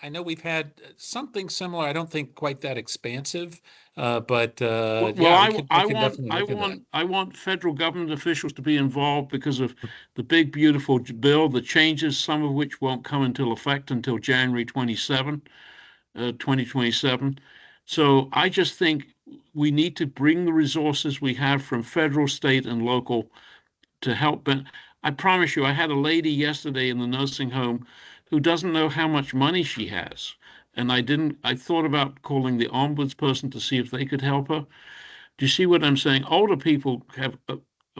know we've had something similar. I don't think quite that expansive, but Well, yeah, we could definitely look at that. I want federal government officials to be involved because of the big, beautiful bill, the changes, some of which won't come into effect until January 2027. So I just think we need to bring the resources we have from federal, state, and local to help. But I promise you, I had a lady yesterday in the nursing home who doesn't know how much money she has. And I thought about calling the ombudsperson to see if they could help her. Do you see what I'm saying? Older people have, I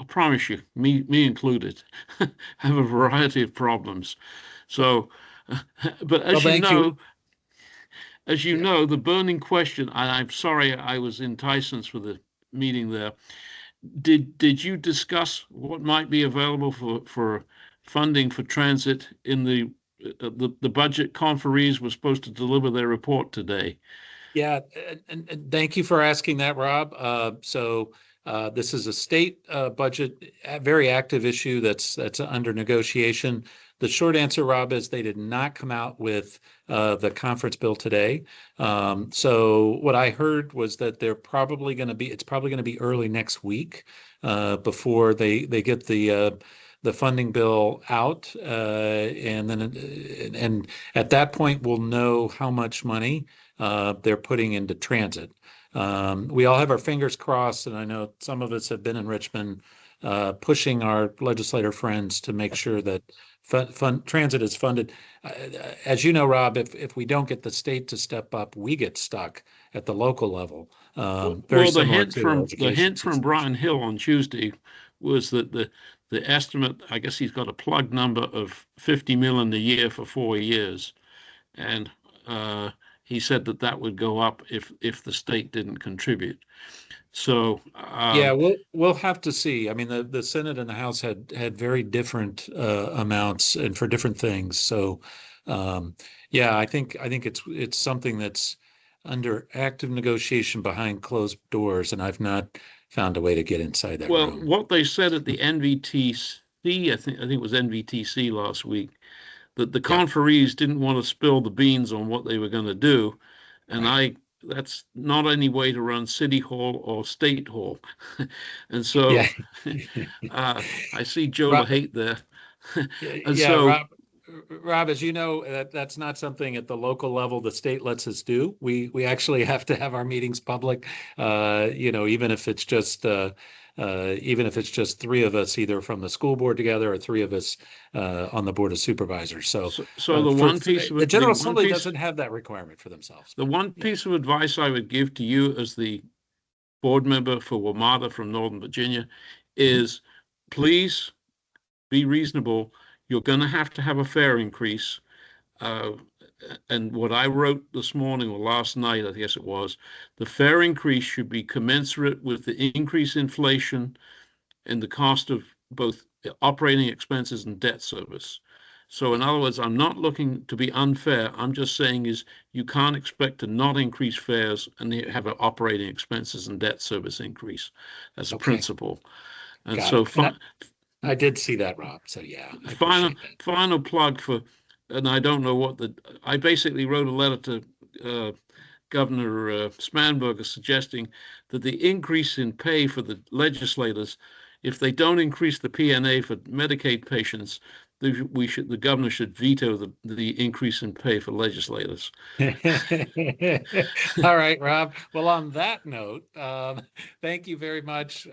promise you, me included, have a variety of problems. So, but Well, thank you. as you Yeah. know, the burning question, and I'm sorry I was in Tyson's for the meeting there. Did you discuss what might be available for funding for transit in the budget conferees were supposed to deliver their report today? Yeah, and thank you for asking that, Rob. This is a state budget, very active issue that's under negotiation. The short answer, Rob, is they did not come out with the conference bill today. So what I heard was that it's probably going to be early next week before they get the funding bill out, and at that point we'll know how much money they're putting into transit. We all have our fingers crossed, and I know some of us have been in Richmond pushing our legislator friends to make sure that transit is funded. As you know, Rob, if we don't get the state to step up, we get stuck at the local level. Very Well, similar to the education hint from situation. Brian Hill on Tuesday was that the estimate, I guess he's got a plug number of 50 million a year for 4 years, and he said that would go up if the state didn't contribute. So Yeah, we'll have to see. I mean, the Senate and the House had very different amounts and for different things. So, yeah, I think it's something that's under active negotiation behind closed doors, and I've not found a way to get inside that well, room. what they said at the NVTC, I think it was NVTC last week, that the Yeah. conferees didn't want to spill the beans on what they were going to do, and Right. that's not any way to run city hall or state hall. And so Yeah. I see Joe Rob, LaHate there. And yeah, so Rob, as you know, that's not something at the local level the state lets us do. We actually have to have our meetings public, even if it's just three of us, either from the school board together or three of us on the board of supervisors. So the General Assembly doesn't have that requirement for themselves. The one piece of advice I would give to you as the board member for WMATA from Northern Virginia is please be reasonable. You're going to have a fare increase. And what I wrote this morning or last night, I guess it was, the fare increase should be commensurate with the increase in inflation and the cost of both operating expenses and debt service. So in other words, I'm not looking to be unfair. I'm just saying is you can't expect to not increase fares and have an operating expenses and debt service increase as a principle. And Got so it. I did see that, Rob. So yeah, final plug for, and I don't know I basically wrote a letter to Governor Spanberger suggesting that the increase in pay for the legislators, if they don't increase the PNA for Medicaid patients, the governor should veto the increase in pay for legislators. All right, Rob. Well, on that note, thank you very much.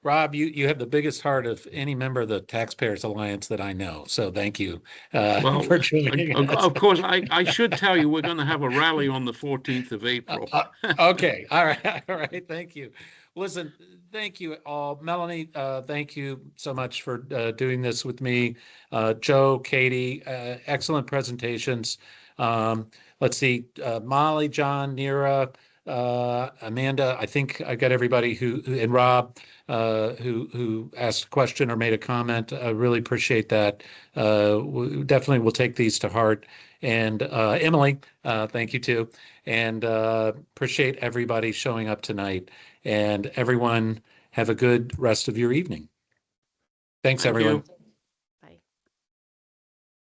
Rob, you have the biggest heart of any member of the Taxpayers Alliance that I know. So thank you for joining us. Of course, I should tell you we're going to have a rally on the 14th of April. Okay. All right. All right. Thank you. Listen, thank you all. Melanie, thank you so much for doing this with me. Joe, Katie, excellent presentations. Let's see, Molly, John, Nira, Amanda, I think I got everybody and Rob, who asked a question or made a comment. I really appreciate that. We definitely will take these to heart And Emily, thank you too. And appreciate everybody showing up tonight. And everyone, have a good rest of your evening. Thanks, Thank everyone. you.